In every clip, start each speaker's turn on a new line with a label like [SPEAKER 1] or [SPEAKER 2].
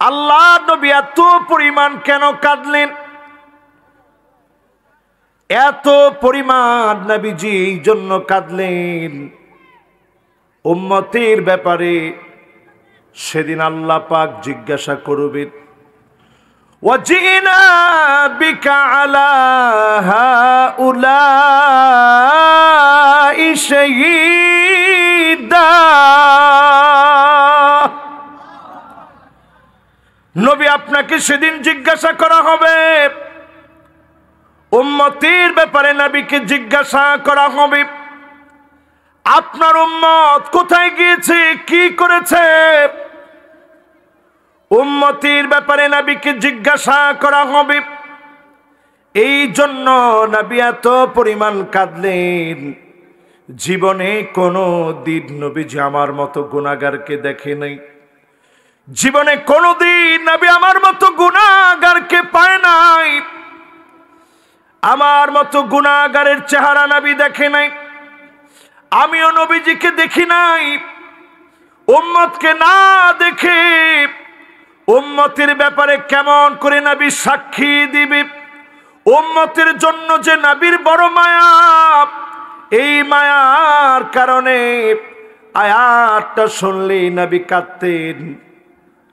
[SPEAKER 1] আল্লাহ নবী এত পরিমাণ কেন কাঁদলেন? এত পরিমাণ নবীজি এই জন্য কাঁদলেন, উম্মতের ব্যাপারে সেদিন আল্লাহ পাক জিজ্ঞাসা করবেন, ওয়াজিনা বিকা আলা হাউলাই শাহীদা। নবী আপনাকে সেদিন জিজ্ঞাসা করা হবে, উম্মতের ব্যাপারে নবীকে জিজ্ঞাসা করা হবে, আপনার উম্মত কোথায় গিয়েছে, কি করেছে। উম্মতের ব্যাপারে নবীকে জিজ্ঞাসা করা হবে। এই জন্য নবী এত পরিমাণ কাঁদলেন। জীবনে কোনো দিন নবীজি আমার মতো গুনাহগারকে দেখে নাই, জীবনে কোনোদিন নবী আমার মতো গুনাহগারকে পায় নাই, আমার মতো গুনাহগারের চেহারা নবী দেখে নাই। আমিও নবীজিকে দেখি নাই। উম্মতকে না দেখে উম্মতের ব্যাপারে কেমন করে নবী সাক্ষী দিবে? উম্মতের জন্য যে নবীর বড় মায়া, এই মায়ার কারণে আয়াতটা শুনলেই নবী কাঁদতেন।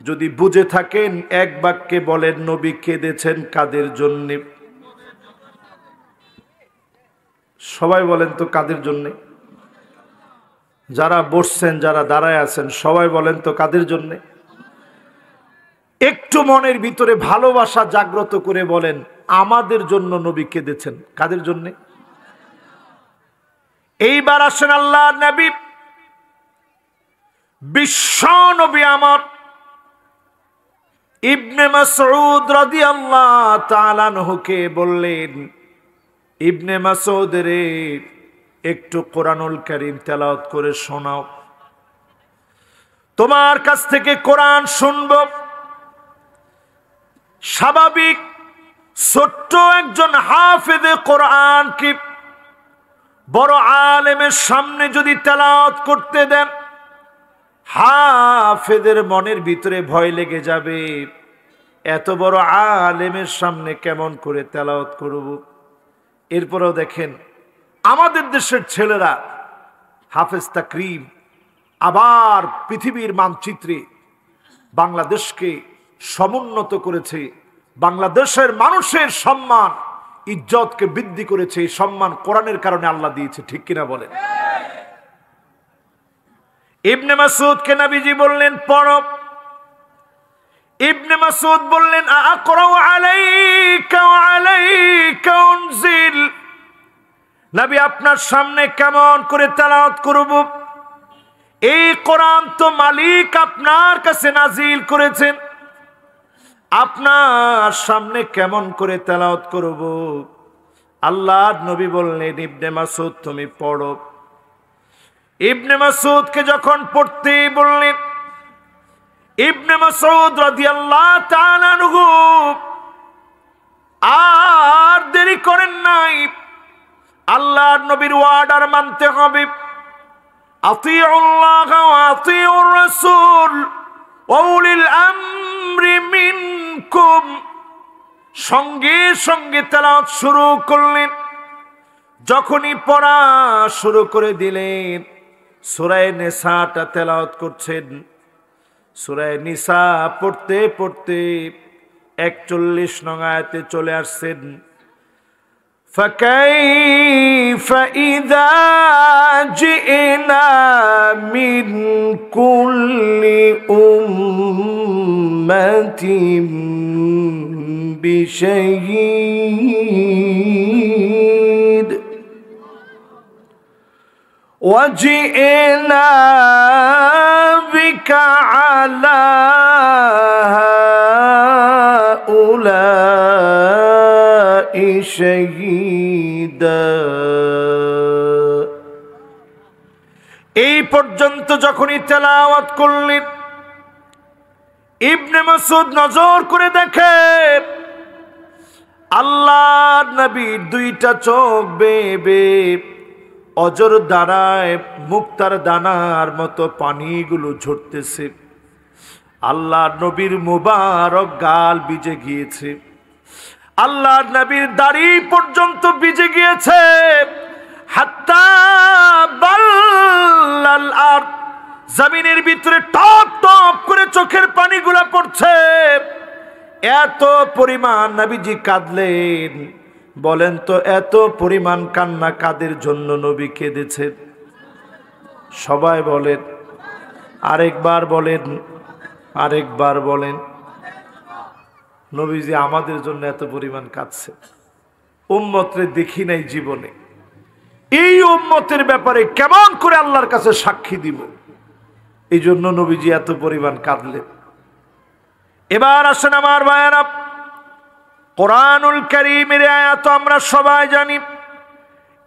[SPEAKER 1] যদি বুঝে থাকেন এক বাক্যে বলেন, নবী কেঁদেছেন কাদের জন্যে? সবাই বলেন তো কাদের জন্যে? যারা বসছেন, যারা দাঁড়ায় আছেন, সবাই বলেন তো কাদের জন্যে? একটু মনের ভিতরে ভালোবাসা জাগ্রত করে বলেন, আমাদের জন্য নবী কেঁদেছেন। কাদের জন্যে? এইবার আসেন আল্লাহর নবী, বিশ্ব নবী আমার ইবনে মাসউদ রাদিয়াল্লাহু তাআলা আনহুকে বললেন, ইবনে মাসউদ রে, একটু কোরআনুল কারীম তেলাওয়াত করে শোনাও, তোমার কাছ থেকে কোরআন শুনব। স্বাভাবিক ছোট্ট একজন হাফেজে কোরআন কি বড় আলেমের সামনে যদি তেলাওয়াত করতে দেন, হাফেজের মনের ভিতরে ভয় লেগে যাবে, এত বড় আলেমের সামনে কেমন করে তেলাওয়াত করব। এরপরেও দেখেন আমাদের দেশের ছেলেরা হাফেজ তাকরিম আবার পৃথিবীর মানচিত্রে বাংলাদেশকে সমুন্নত করেছে, বাংলাদেশের মানুষের সম্মান ইজ্জতকে বৃদ্ধি করেছে। এই সম্মান কোরআনের কারণে আল্লাহ দিয়েছে, ঠিক কিনা বলেন? ইবনে মাসউদকে নবীজি বললেন পড়ো। ইবনে মাসউদ বললেন, আকরাউ আলাইকা ওয়া আলাইকা উনজিল। নবী আপনার সামনে কেমন করে তেলাওয়াত করব? এই কোরআন তো মালিক আপনার কাছে নাজিল করেছেন, আপনার সামনে কেমন করে তেলাওয়াত করব? আল্লাহর নবী বললেন, ইবনে মাসউদ তুমি পড়ো। ইবনে মাসউদকে যখন পড়তে বললেন, ইবনে মাসউদ রাদিয়াল্লাহু তাআলা আনহু আর দেরি করেন নাই, আল্লাহর নবীর ওয়ার্ডার মানতে হবে। আতিউল্লাহ ওয়া আতিউর রাসূল ওয়া উলিল আমরি মিনকুম। সঙ্গে সঙ্গে তেলাওয়াত শুরু করলেন। যখনই পড়া শুরু করে দিলেন, সূরা নিসাটা তেলাওয়াত করছেন। সূরা নিসা পড়তে পড়তে 41 নং আয়াতে চলে আসছেন। فكيف إذا جئنا من كل أمة بشهيد وجئنا بك على هؤلاء شهيدا। এই পর্যন্ত যখনই তেলাওয়াত করলেন, ইবনে মাসউদ নজর করে দেখে আল্লাহর নবীর দুইটা চোখ বেয়ে অজর দাঁড়ায় মুক্তার দানার মতো পানিগুলো ঝরতেছে। আল্লাহর নবীর মুবারক গাল ভিজে গিয়েছে, আল্লাহর নবীর দাড়ি পর্যন্ত ভিজে গিয়েছে। হাত্তা বাল্লাল আরদ, জমিনের ভিতরে টপ টপ করে চোখের পানিগুলা পড়ছে। এত পরিমাণ নবীজি কাঁদলেন। বলেন তো এত পরিমাণ কান্না কাদের জন্য নবী কেঁদেছেন? সবাই বলেন, আরেকবার বলেন, আরেকবার বলেন। নবীজি আমাদের জন্য এত পরিমাণ কাঁদছে। উম্মতরে দেখি নাই জীবনে, এই উম্মতের ব্যাপারে কেমন করে আল্লাহর কাছে সাক্ষী দিব, এই জন্য নবীজি এত পরিমাণ কাঁদলেন। এবার আসেন আমার ভাইয়েরা, কোরআনুল কারীমের আয়াত আমরা সবাই জানি,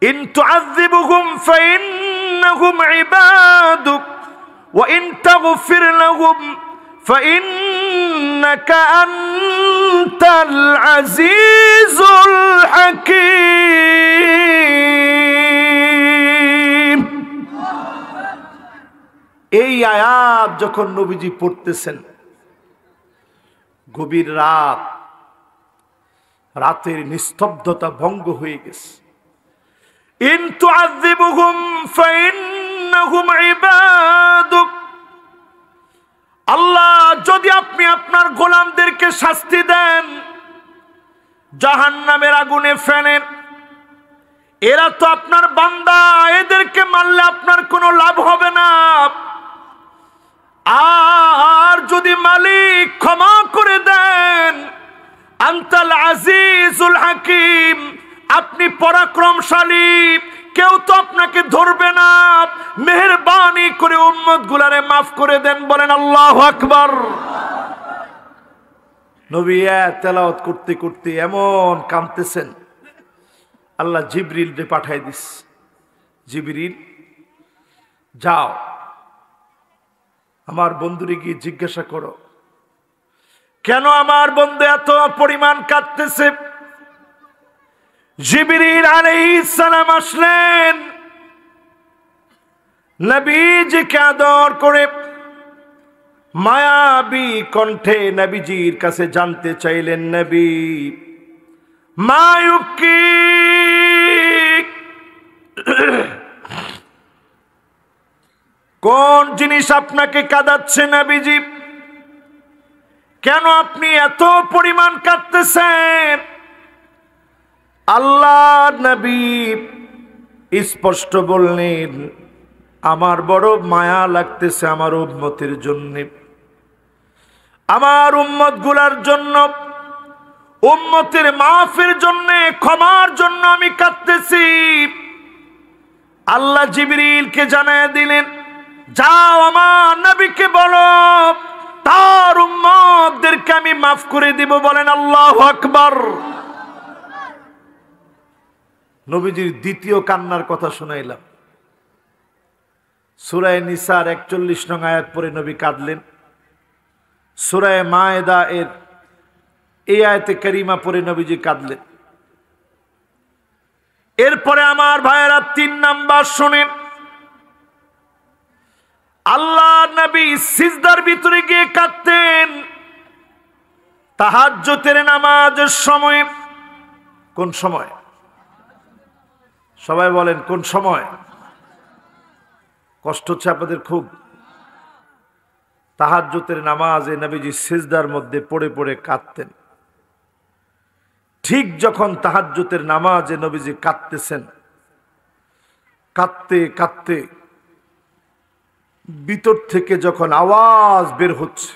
[SPEAKER 1] ইন তুআযিবুহুম ফাইন্নাহুম ইবাদুক ওয়া ইন তাগফির লাহুম ফাইন্নাকা আনতাল আজিজুল হাকীম। এই আয়াত যখন নবীজি পড়তেছেন, গভীর রাত, রাতের নিস্তব্ধতা ভঙ্গ হয়ে গেছে। ইন তুআযিবুহুম ফাইন্নাহুম ইবাদুক, আল্লাহ যদি আপনি আপনার গোলামদেরকে শাস্তি দেন, জাহান্নামের আগুনে ফেলেন, এরা তো আপনার বান্দা, এদেরকে মারলে আপনার কোনো লাভ হবে না। আর যদি মালিক ক্ষমা করে দেন, আনতাল আজিজুল হাকিম, আপনি পরাক্রমশালী, কেউ তো আপনাকে ধরবে না। মেহেরবানি করে উম্মত গুলারে মাফ করে দেন। বলেন আল্লাহু আকবার। নবী তেলাওয়াত করতে করতে এমন কাঁদতেছেন, আল্লাহ জিবরিল রে পাঠাই দিস, জিবরিল যাও আমার বন্ধুরে গিয়ে জিজ্ঞাসা করো কেন আমার বন্ধু এত পরিমাণ কাঁদতেছে। জিবরিল আলাইহিস সালাম আসলেন, নবীজিকে আদর করে মায়াবী কণ্ঠে নবীজির কাছে জানতে চাইলেন, নবী মায়ুবকি, কোন জিনিস আপনাকে কাঁদাচ্ছে নবীজি? কেন আপনি এত পরিমাণ কাঁদতেছেন? আল্লাহ নবী স্পষ্ট বললেন, আমার বড় মায়া লাগতেছে আমার উম্মতের জন্য, আমার উম্মত গুলার জন্য, উম্মতের মাফের জন্য, ক্ষমার জন্য আমি কাঁদতেছি। আল্লাহ জিবরিলকে জানায় দিলেন, যাও আমার নবীকে বলো তার উম্মতদেরকে আমি মাফ করে দিব। বলেন আল্লাহু আকবার। নবীজির দ্বিতীয় কান্নার কথা শুনাইলাম। সূরা নিসার 41 নং আয়াত পরে নবী কাঁদলেন। সূরা মায়েদা এর এই আয়াতে কারিমা পরে নবীজি কাঁদলেন। এরপরে আমার ভাইয়েরা 3 নাম্বার শুনেন, আল্লাহ নবী সিজদার ভিতরে গিয়ে কাঁদতেন তাহাজ্জুদের নামাজের সময়। কোন সময়? সবাই বলেন কোন সময়? কষ্ট হচ্ছে আপনাদের খুব? তাহাজ্জুদের নামাজে নবীজি সিজদার মধ্যে পড়ে পড়ে কাঁদতেন। ঠিক যখন তাহাজ্জুদের নামাজে নবীজি কাঁদতেছেন, কাঁদতে কাঁদতে ভিতর থেকে যখন আওয়াজ বের হচ্ছে,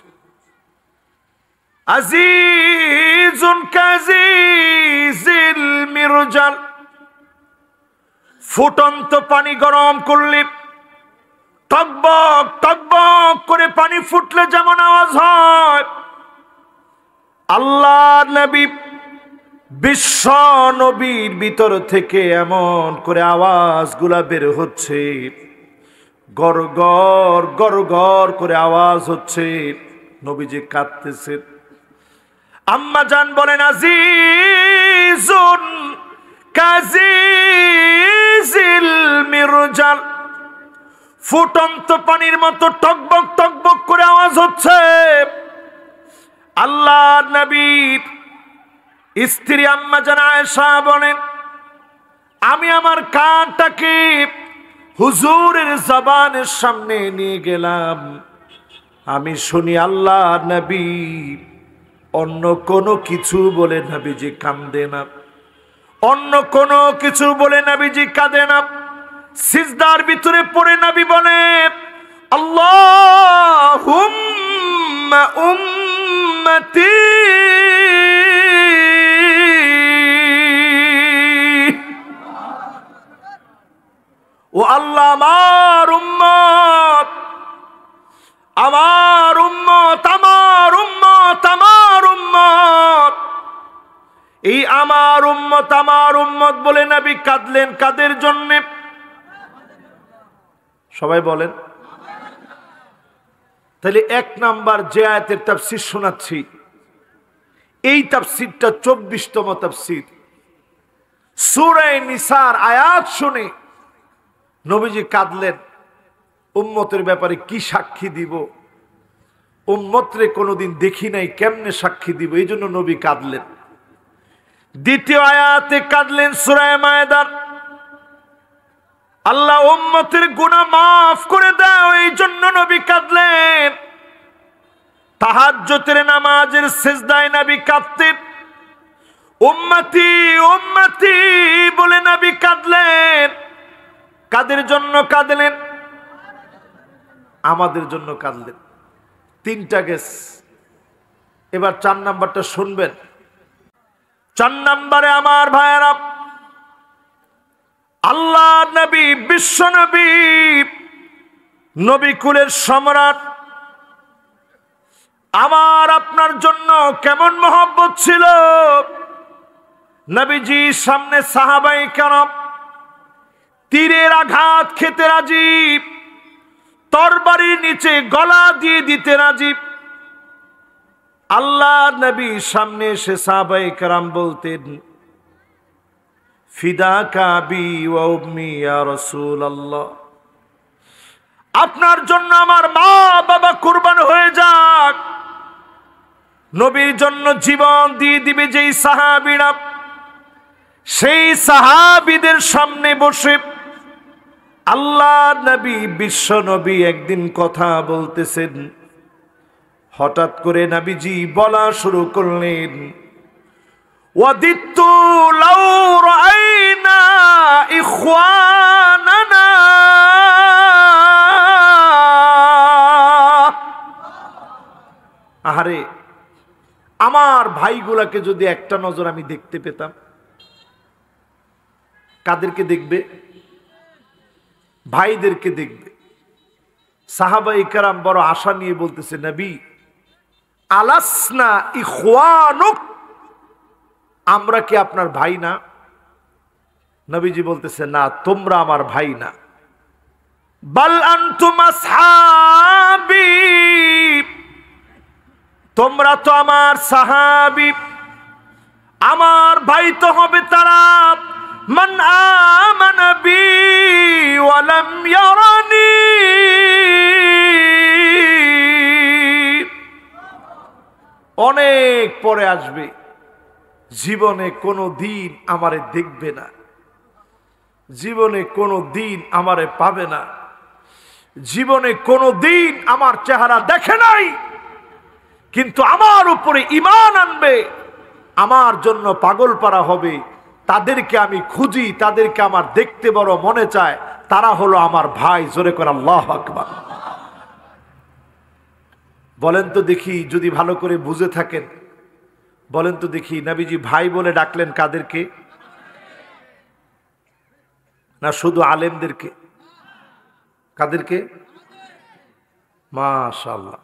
[SPEAKER 1] আজিজুন কাজিজিল মিরজাল, ফুটন্ত পানি গরম করলে টকবক টকবক করে পানি ফুটলে যেমন আওয়াজ হয়, আল্লাহ নবী বিশ্ব নবীর ভিতর থেকে এমন করে আওয়াজগুলা বের হচ্ছে, গর গর গর গর করে আওয়াজ হচ্ছে। নবীজি কাঁদতেছেন। আম্মা জান বলেন, আজিজুন কাজিজিল মিরজাল, ফুটন্ত পানির মতো টকবক টকবক করে আওয়াজ হচ্ছে। আল্লাহর নবীর স্ত্রী আম্মা জান আয়েশা বলেন, আমি আমার কানটাকে হুজুরের জবানের সামনে নিয়ে গেলাম, আমি শুনি আল্লাহর নবী অন্য কোনো কিছু বলে নবীজি কাঁদে না, অন্য কোনো কিছু বলে নবীজি কাঁদে না। সিজদার ভিতরে পড়ে নবী বলে, আল্লাহুম্মা উম্মতি, ও আল্লাহ আমার উম্মত, আমার উম্মত, আমার উম্মত, আমার উম্মত। এই আমার উম্মত বলে নবী কাঁদলেন। কাদের জন্য? সবাই বলেন। তাহলে এক নাম্বার যে আয়াতের তাফসীর শোনাচ্ছি, এই তাফসীরটা 24তম তাফসীর। সূরা নিসার আয়াত শুনে নবীজি কাঁদলেন। উম্মতের ব্যাপারে কি সাক্ষী দিব? উম্মতরে কোনোদিন দেখি নাই, কেমনে সাক্ষী দিব? এই জন্য নবী কাঁদলেন। দ্বিতীয় আয়াতে কাঁদলেন সূরা মায়েদার, আল্লাহ উম্মতের গুনাহ মাফ করে দাও, এই জন্য নবী কাঁদলেন। তাহাজ্জুদের নামাজের সিজদায় নবী কাঁদতেন, উম্মতি উম্মতি বলে নবী কাঁদলেন। কাদের জন্য কাঁদলেন? আমাদের জন্য কাঁদলেন। তিনটা গেস। এবার 4 নাম্বারটা শুনবেন। 4 নাম্বারে আমার ভাইয়েরা, আল্লাহ নবী, বিশ্ব নবী, নবী কুলের সম্রাট, আমার আপনার জন্য কেমন মহব্বত ছিল। নবীজি সামনে সাহাবায়ে কেরাম তীরের আঘাত খেতে রাজি, তরবারির নিচে গলা দিয়ে দিতে রাজি। আল্লাহ নবী সামনে এসে সাহাবায়ে কেরাম বলতেন, ফিদাকা আবি ওয়া উম্মি ইয়া রাসূলুল্লাহ, আপনার জন্য আমার মা বাবা কুরবান হয়ে যাক। নবীর জন্য জীবন দিয়ে দিবে যেই সাহাবীরা, সেই সাহাবীদের সামনে বসে আল্লাহ নবী, বিশ্ব নবী একদিন কথা বলতেছেন। হঠাৎ করে নবীজি বলা শুরু করলেন, ওয়াদিতু লাউ রাআইনা ইখওয়ানানা, আহারে আমার ভাইগুলাকে যদি একটা নজর আমি দেখতে পেতাম। কাদেরকে দেখবে? ভাইদেরকে দেখবে। সাহাবায়ে কেরাম বড় আশা নিয়ে বলতেছে, নবী আলাসনা ইখওয়ানুক, আমরা কি আপনার ভাই না? নবীজি বলতেছে, না, তোমরা আমার ভাই না। বাল আনতুম আসহাবী, তোমরা তো আমার সাহাবী। আমার ভাই তো হবে তারা মান আমানা বি ওয়া লাম ইয়ারানি, অনেক পরে আসবে, জীবনে কোনো দিন আমারে দেখবে না, জীবনে কোনো দিন আমারে পাবে না, জীবনে কোনো দিন আমার চেহারা দেখে নাই, কিন্তু আমার উপরে ঈমান আনবে, আমার জন্য পাগল পারা হবে, তাদেরকে আমি খুঁজি, তাদেরকে আমার দেখতে বড় মনে চায়, তারা হলো আমার ভাই। জোরে করে আল্লাহু আকবার বলেন তো দেখি, যদি ভালো করে বুঝে থাকেন বলেন তো দেখি, নবীজি ভাই বলে ডাকলেন কাদেরকে? না শুধু আলেমদেরকে? কাদেরকে? মাশাআল্লাহ,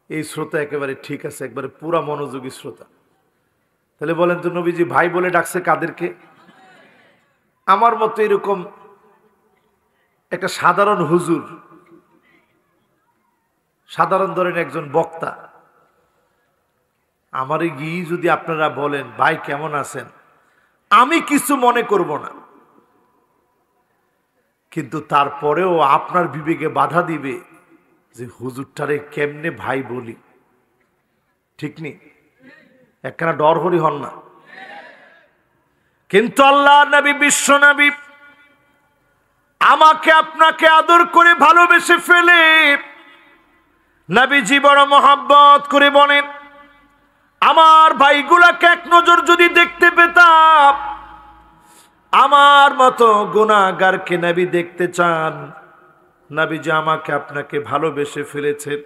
[SPEAKER 1] এই শ্রোতা একেবারে ঠিক আছে, একবারে পুরা মনোযোগী শ্রোতা। তাহলে বলেন তো নবীজি ভাই বলে ডাকছে কাদেরকে? আমার মতো এরকম একটা সাধারণ হুজুর, সাধারণ ধরেন একজন বক্তা, আমারে গিয়ে যদি আপনারা বলেন ভাই কেমন আছেন, আমি কিছু মনে করব না। কিন্তু তারপরেও আপনার বিবেকে বাধা দিবে যে হুজুরটারে কেমনে ভাই বলি, ঠিক নেই? একখানা ডর হরি হন না। কিন্তু আল্লাহ নবী, বিশ্ব নবী আমাকে আপনাকে আদর করে ভালোবেসে ফেলে নবীজি বড় মহব্বত করে বলেন, আমার ভাইগুলাকে এক নজর যদি দেখতে পেতাম, আমার মতো গুনাহগারকে নবী দেখতে চান। নবীজি আমাকে আপনাকে ভালোবেসে ফেলেছেন।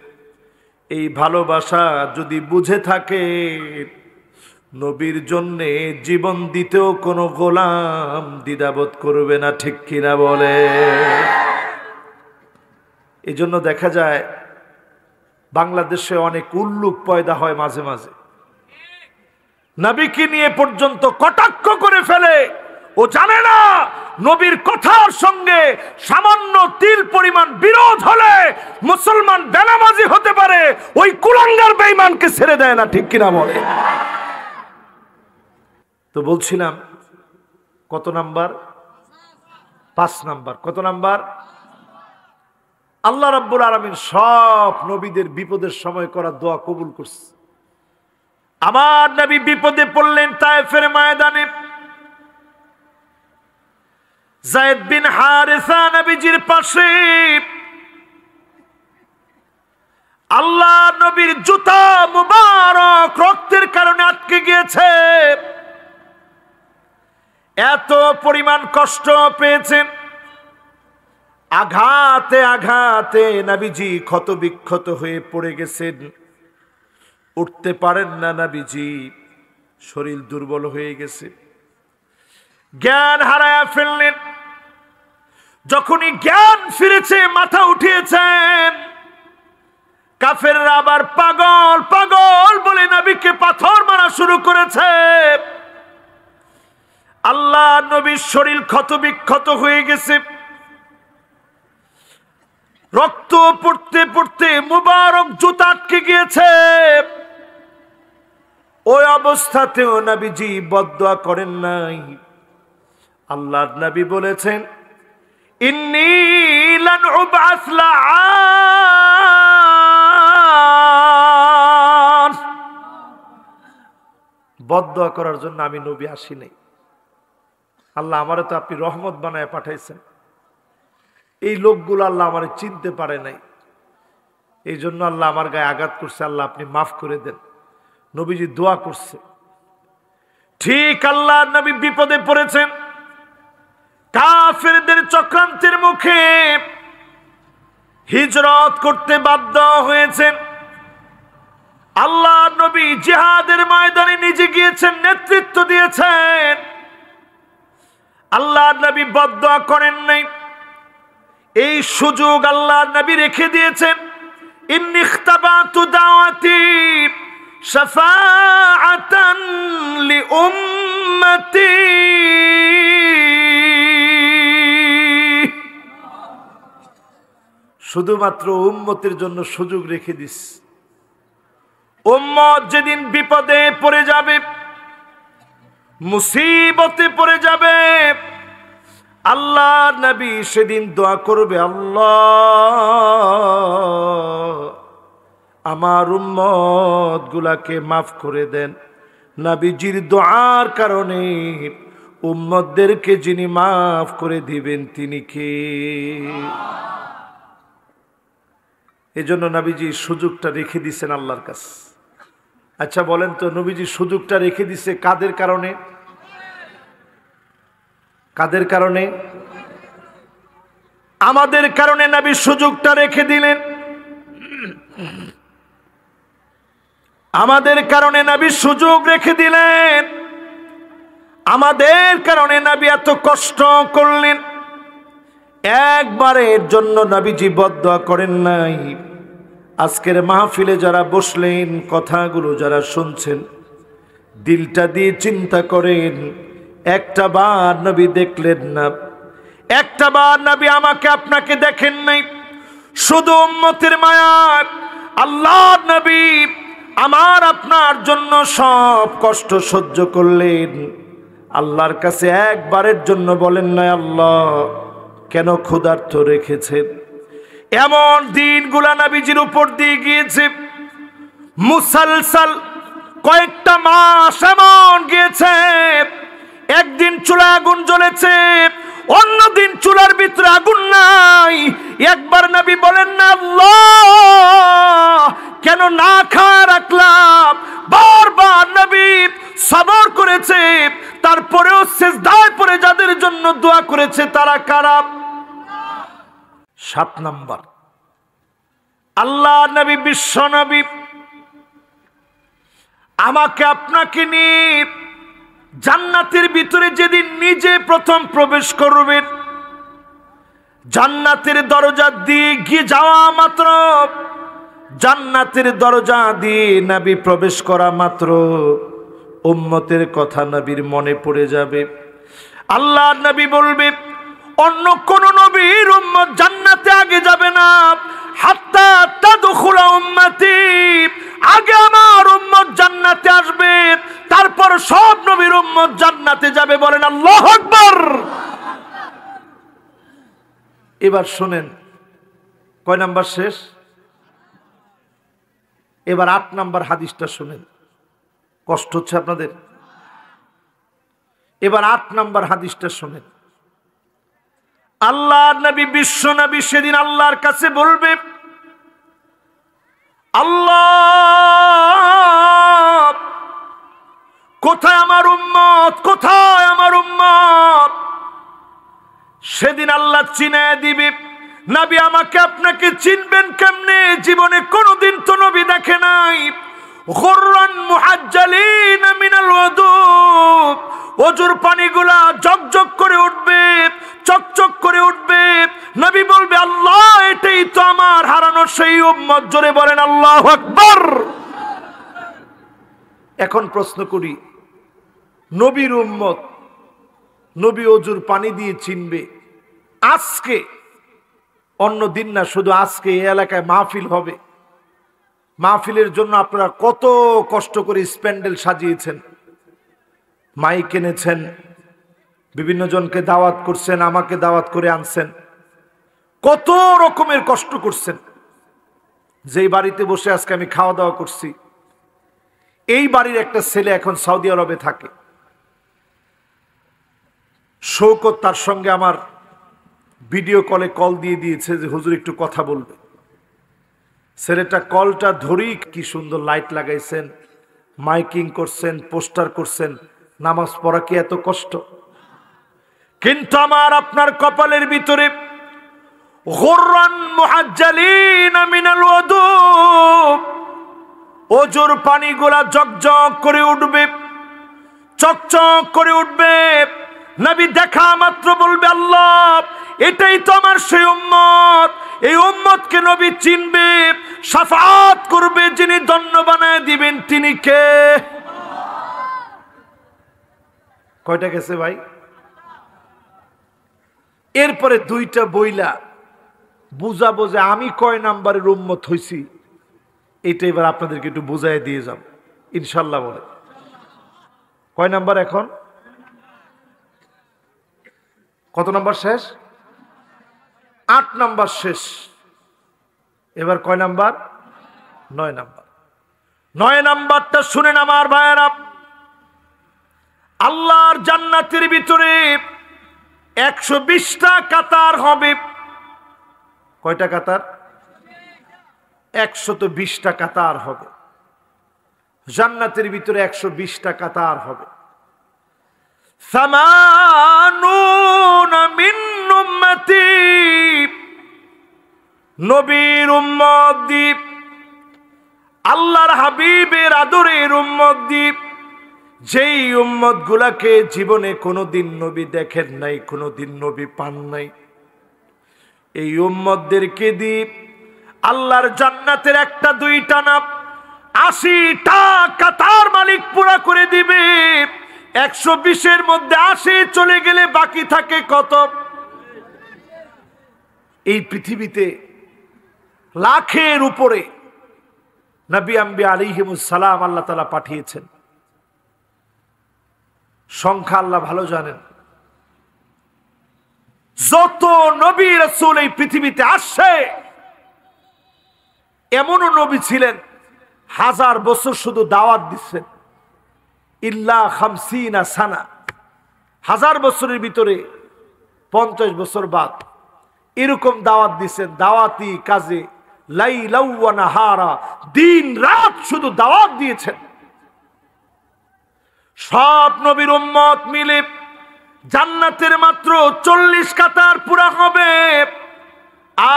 [SPEAKER 1] এই ভালোবাসা যদি বুঝে থাকে, নবীর জন্যে জীবন দিতেও কোনো গোলাম দ্বিধাবোধ করবে না, ঠিক কিনা বলে? এই জন্য দেখা যায় বাংলাদেশে অনেক উল্লুক পয়দা হয় মাঝে মাঝে, নবীকে নিয়ে পর্যন্ত কটাক্ষ করে ফেলে। ও জানে না নবীর কথার সঙ্গে সামান্য তিল পরিমাণ বিরোধ হলে মুসলমান বেনামাজি হতে পারে, ওই কুলাঙ্গার বেঈমানকে ছেড়ে দেয় না, ঠিক কিনা বলে? তো বলছিলাম কত নাম্বার? 5 নাম্বার। কত নাম্বার? আল্লাহ রাব্বুল আলামিন সব নবীদের বিপদের সময় করা দোয়া কবুল করছে। আমার নবী বিপদে পড়লেন তায়েফের ময়দানে। যায়েদ বিন হারেসা নবীজির পাশে, আল্লাহ নবীর জুতা মুবারক রক্তের কারণে আটকে গিয়েছে। এত পরিমাণ কষ্ট পেয়েছেন, আঘাতে আঘাতে নবীজি ক্ষত বিক্ষত হয়ে পড়ে গেছেন, উঠতে পারেন না নবীজি, শরীর দুর্বল হয়ে গেছে, জ্ঞান হারায়া ফেললেন। যখনই জ্ঞান ফিরেছে, মাথা উঠিয়েছেন, কাফেররা আবার পাগল পাগল বলে নবীকে পাথর মারা শুরু করেছে। আল্লাহ নবীর শরীর ক্ষত বিক্ষত হয়ে গেছে, রক্ত পড়তে পড়তে মুবারক জুতা আটকে গিয়েছে। ওই অবস্থাতেও নবীজি বদদুয়া করেন নাই। আল্লাহর নবী বলেছেন, ইন্নী লান উবআস লাআন। বদদুয়া করার জন্য আমি নবী আসি নাই। আল্লাহ আমারে তো আপনি রহমত বানায় পাঠাইছেন, এই লোকগুলো আল্লাহ আমারে চিনতে পারে নাই, এই জন্য আল্লাহ আমার গায়ে আঘাত করছে, আল্লাহ আপনি মাফ করে দেন। নবীজি দোয়া করছে। ঠিক আল্লাহ নবী বিপদে পড়েছেন, কাফেরদের চক্রান্তের মুখে হিজরত করতে বাধ্য হয়েছেন। আল্লাহ নবী জিহাদের ময়দানে নিজে গিয়েছেন, নেতৃত্ব দিয়েছেন। আল্লাহ নবী বদদুয়া করেন নাই, এই সুযোগ আল্লাহ নবী রেখে দিয়েছেন। ইন্নী ইখতাবাতু দাওয়াতি শাফাআতান লিউম্মতি। শুধুমাত্র উম্মতের জন্য সুযোগ রেখে দিস। উম্মত যেদিন বিপদে পড়ে যাবে, মুসিবতে পড়ে যাবে, আল্লাহ নবী সেদিন দোয়া করবে, আল্লাহ আমার উম্মত গুলাকে মাফ করে দেন। নবীজির দোয়ার কারণে উম্মতদেরকে যিনি মাফ করে দিবেন তিনি কে? এজন্য নবীজি সুযোগটা রেখে দিছেন আল্লাহর কাছে। আচ্ছা বলেন তো, নবীজি সুযোগটা রেখে দিছে কাদের কারণে? কাদের কারণে? আমাদের কারণে নবী সুযোগটা রেখে দিলেন। আমাদের কারণে নবী সুযোগ রেখে দিলেন, আমাদের কারণে নবী এত কষ্ট করলেন। একবারের জন্য নবীজি বদদুয়া করেন নাই। আজকের মাহফিলে যারা বসলেন, কথাগুলো যারা শুনছেন, দিলটা দিয়ে চিন্তা করেন, একটা বার নবী দেখলেন না, একটা বার নবী আমাকে আপনাকে দেখেন নাই। শুধু উম্মতের মায়া আল্লাহ নবী আমার আপনার জন্য সব কষ্ট সহ্য করলেন। আল্লাহর কাছে একবারের জন্য বলেন না, আল্লাহ কেন ক্ষুধার্ত রেখেছেন? এমন দিনগুলা নবীজির উপর দিয়ে গিয়েছে, মুসালসাল কয়েকটা মাস এমন গিয়েছে, একদিন চুলায় আগুন জ্বলেছে, অন্যদিন চুলার ভিতরে আগুন নাই। একবার নবী বলেন না, আল্লাহ কেন না খাওয়া রাখলাম? বারবার নবী সবর করেছে, তারপরেও সিজদায় পড়ে যাদের জন্য দোয়া করেছে তারা কারা? 7 নাম্বার, আল্লাহ নবী, বিশ্ব নবী আমাকে আপনাকে নিয়ে জান্নাতের ভিতরে যেদিন নিজে প্রথম প্রবেশ করবেন, জান্নাতের দরজা দিয়ে গিয়ে যাওয়া মাত্র, জান্নাতের দরজা দিয়ে নবী প্রবেশ করা মাত্র উম্মতের কথা নবীর মনে পড়ে যাবে। আল্লাহ নবী বলবে, অন্য কোন নবীর উম্মত জান্নাতে আগে যাবে না, হাত্তা তাদখুলা উম্মতি, আগে আমার উম্মত জান্নাতে আসবে, তারপর সব নবীর উম্মত জান্নাতে যাবে। বলেন আল্লাহু আকবার। এবার শুনেন, কয় নাম্বার শেষ? এবার 8 নাম্বার হাদিসটা শুনেন। কষ্ট হচ্ছে আপনাদের? এবার 8 নাম্বার হাদিসটা শুনেন। আল্লাহ নবী, বিশ্ব নবী সেদিন আল্লাহর কাছে বলবে, আল্লাহ কোথায় আমার উম্মত, কোথায় আমার উম্মত? সেদিন আল্লাহ চিনায় দিবে। নবী আমাকে আপনাকে চিনবেন কেমনে? জীবনে কোনোদিন তো নবী দেখে নাই। গুররান মুহাজ্জালিন মিনাল ওযু, ওযুর পানিগুলা ঝকঝক করে উঠবে, চকচক করে উঠবে। নবী বলবে, আল্লাহ এটাই তো আমার হারানো সেই উম্মত। জোরে বলেন আল্লাহু আকবার। এখন প্রশ্ন করি, নবীর উম্মত নবী ওযুর পানি দিয়ে চিনবে আজকে, অন্য দিন না, শুধু আজকে এই এলাকায় মাহফিল হবে। মাহফিলের জন্য আপনারা কত কষ্ট করে স্প্যান্ডেল সাজিয়েছেন, মাইক এনেছেন, বিভিন্ন জনকে দাওয়াত করছেন, আমাকে দাওয়াত করে আনছেন, কত রকমের কষ্ট করছেন। যেই বাড়িতে বসে আজকে আমি খাওয়া দাওয়া করছি, এই বাড়ির একটা ছেলে এখন সৌদি আরবে থাকে। শৌকত তার সঙ্গে আমার ভিডিও কলে কল দিয়ে দিয়েছে যে হুজুর একটু কথা বলবে। ছেলেটা কলটা ধরেই কি সুন্দর লাইট লাগাইছেন, মাইকিং করছেন, পোস্টার করছেন। নামাজ পড়া কি এত কষ্ট? কিন্তু আমার আপনার কপালের ভিতরে গুররান মুহাজ্জালিন মিনাল ওযু, ওযুর পানিগুলা জকজক করে উঠবে, চকচক করে উঠবে। নবী দেখা মাত্র বলবে, আল্লাহ এটাই তো আমার সেই উম্মত। এই উম্মতকে নবী চিনবে, শাফাআত করবে, যিনি ধন্য বানায় দিবেন তিনি কে? কয়টা গেছে ভাই? এরপরে 2টা বইলা বুঝাবো যে আমি কয় নাম্বারের উম্মত হইছি, এটা এবার আপনাদেরকে একটু বুঝাই দিয়ে যাব ইনশাল্লাহ। বলে কয় নাম্বার এখন? কত নাম্বার শেষ? 8 নাম্বার শেষ। এবার কয় নাম্বার? 9 নাম্বার। 9 নাম্বারটা শুনেন আমার ভাইয়েরা। আল্লাহর জান্নাতের ভিতরে 120টা কাতার হবে। কয়টা কাতার? 120টা কাতার হবে জান্নাতের ভিতরে। 120টা কাতার হবে। সামানুনা মিন উম্মতি, নবীর উম্মত দ্বীপ, আল্লাহর হাবিবের আদরের উম্মত দ্বীপ, যেই উম্মত গুলাকে জীবনে কোনোদিন নবী দেখেন নাই, কোনোদিন নবী পান নাই, এই উম্মতদেরকে দ্বীপ আল্লাহর জান্নাতের 1টা 2টা না 80টা কাতার মালিক পুরা করে দিবে। 120-এর মধ্যে 80 চলে গেলে বাকি থাকে কত? এই পৃথিবীতে লাখের উপরে নবী আম্বিয়া আলাইহিমুস সালাম আল্লাহ তাআলা পাঠিয়েছেন। সংখ্যা আল্লাহ ভালো জানেন। যত নবী রাসূল এই পৃথিবীতে আসছে, এমনও নবী ছিলেন 1000 বছর শুধু দাওয়াত দিচ্ছেন, ইল্লা 50 সানা, 1000 বছরের ভিতরে 50 বছর বাদ এরকম দাওয়াত দিচ্ছেন। দাওয়াতি কাজে লাইলা ওয়া নাহারা, দিন রাত শুধু দাওয়াত দিয়েছেন। সব নবীর উম্মত মিলে জান্নাতের মাত্র 40 কাতার পুরা হবে,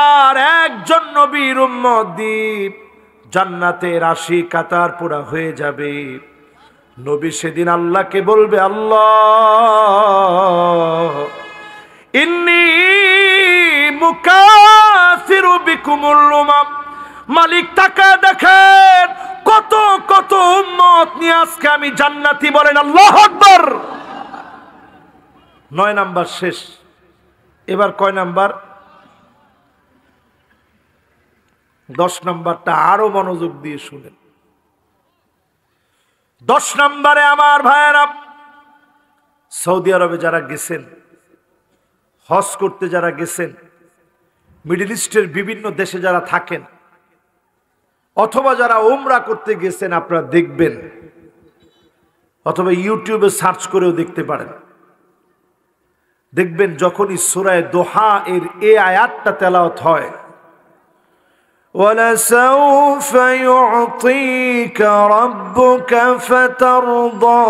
[SPEAKER 1] আর একজন নবীর উম্মত দ্বীপ জান্নাতের 80 কাতার পুরা হয়ে যাবে। নবী সেদিন আল্লাহকে বলবে, আল্লাহ ইন্নী মুকাসিরু বিকুমুল উমাম। মালিক তাকা দেখেন কত কত উম্মত নিয়ে আজকে আমি জান্নাতি, বলেন আল্লাহু আকবার। 9 নাম্বার শেষ। এবার কয় নাম্বার? 10 নাম্বারটা আরো মনোযোগ দিয়ে শুনেন। 10 নাম্বারে আমার ভাইয়েরা, সৌদি আরবে যারা গেছেন, হজ করতে যারা গেছেন, মিডল ইস্টের বিভিন্ন দেশে যারা থাকেন, অথবা যারা উমরা করতে গেছেন, আপনারা দেখবেন, অথবা ইউটিউবে সার্চ করেও দেখতে পারেন। দেখবেন যখনই সূরা দোহা এর এই আয়াতটা তেলাওয়াত হয়, وَلَسَوْفَ يُعْطِيكَ رَبُّكَ فَتَرْضَى,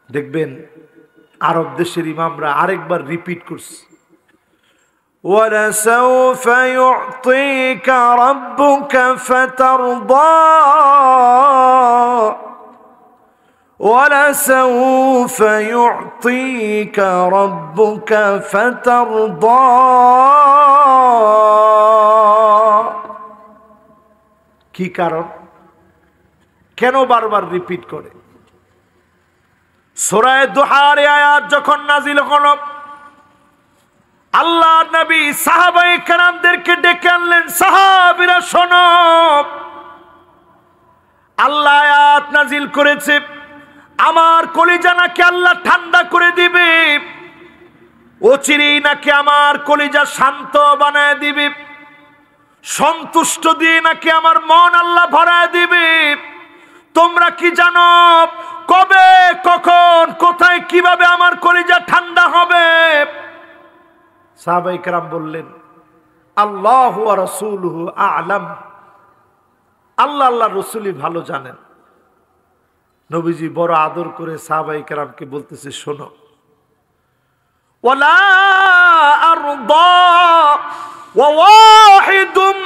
[SPEAKER 1] দেখবেন আরব দেশের ইমামরা আরেকবার রিপিট করছে, وَلَسَوْفَ يُعْطِيكَ رَبُّكَ فَتَرْضَى وَلَسَوْفَ يُعْطِيكَ رَبُّكَ فَتَرْضَى। কি কারণ? কেন বারবার রিপিট করে? সূরা দোহার আয়াত যখন নাজিল হলো, আল্লাহ নবী সাহাবায়ে কেরামদেরকে ডেকে আনলেন, সাহাবীরা শোনো, আল্লাহ আয়াত নাজিল করেছে, আমার কলিজা নাকি আল্লাহ ঠান্ডা করে দিবে, অচিরেই নাকি আমার কলিজা শান্ত বানায় দিবে, সন্তুষ্ট দিয়ে নাকি আমার মন আল্লাহ ভরায় দিবে। তোমরা কি জানো কবে, কখন, কোথায়, কিভাবে আমার কলিজা ঠান্ডা হবে? সাহাবায়ে কেরাম বললেন, আল্লাহু ওয়া রাসূলুহু আ'লাম, আল্লাহ আল্লাহর রাসূলই ভালো জানেন। নবীজি বড় আদর করে সাহাবায়ে কেরামকে বলতেছে, শোনো, ওয়ালা আরদা ওয়া ওয়াহিদুম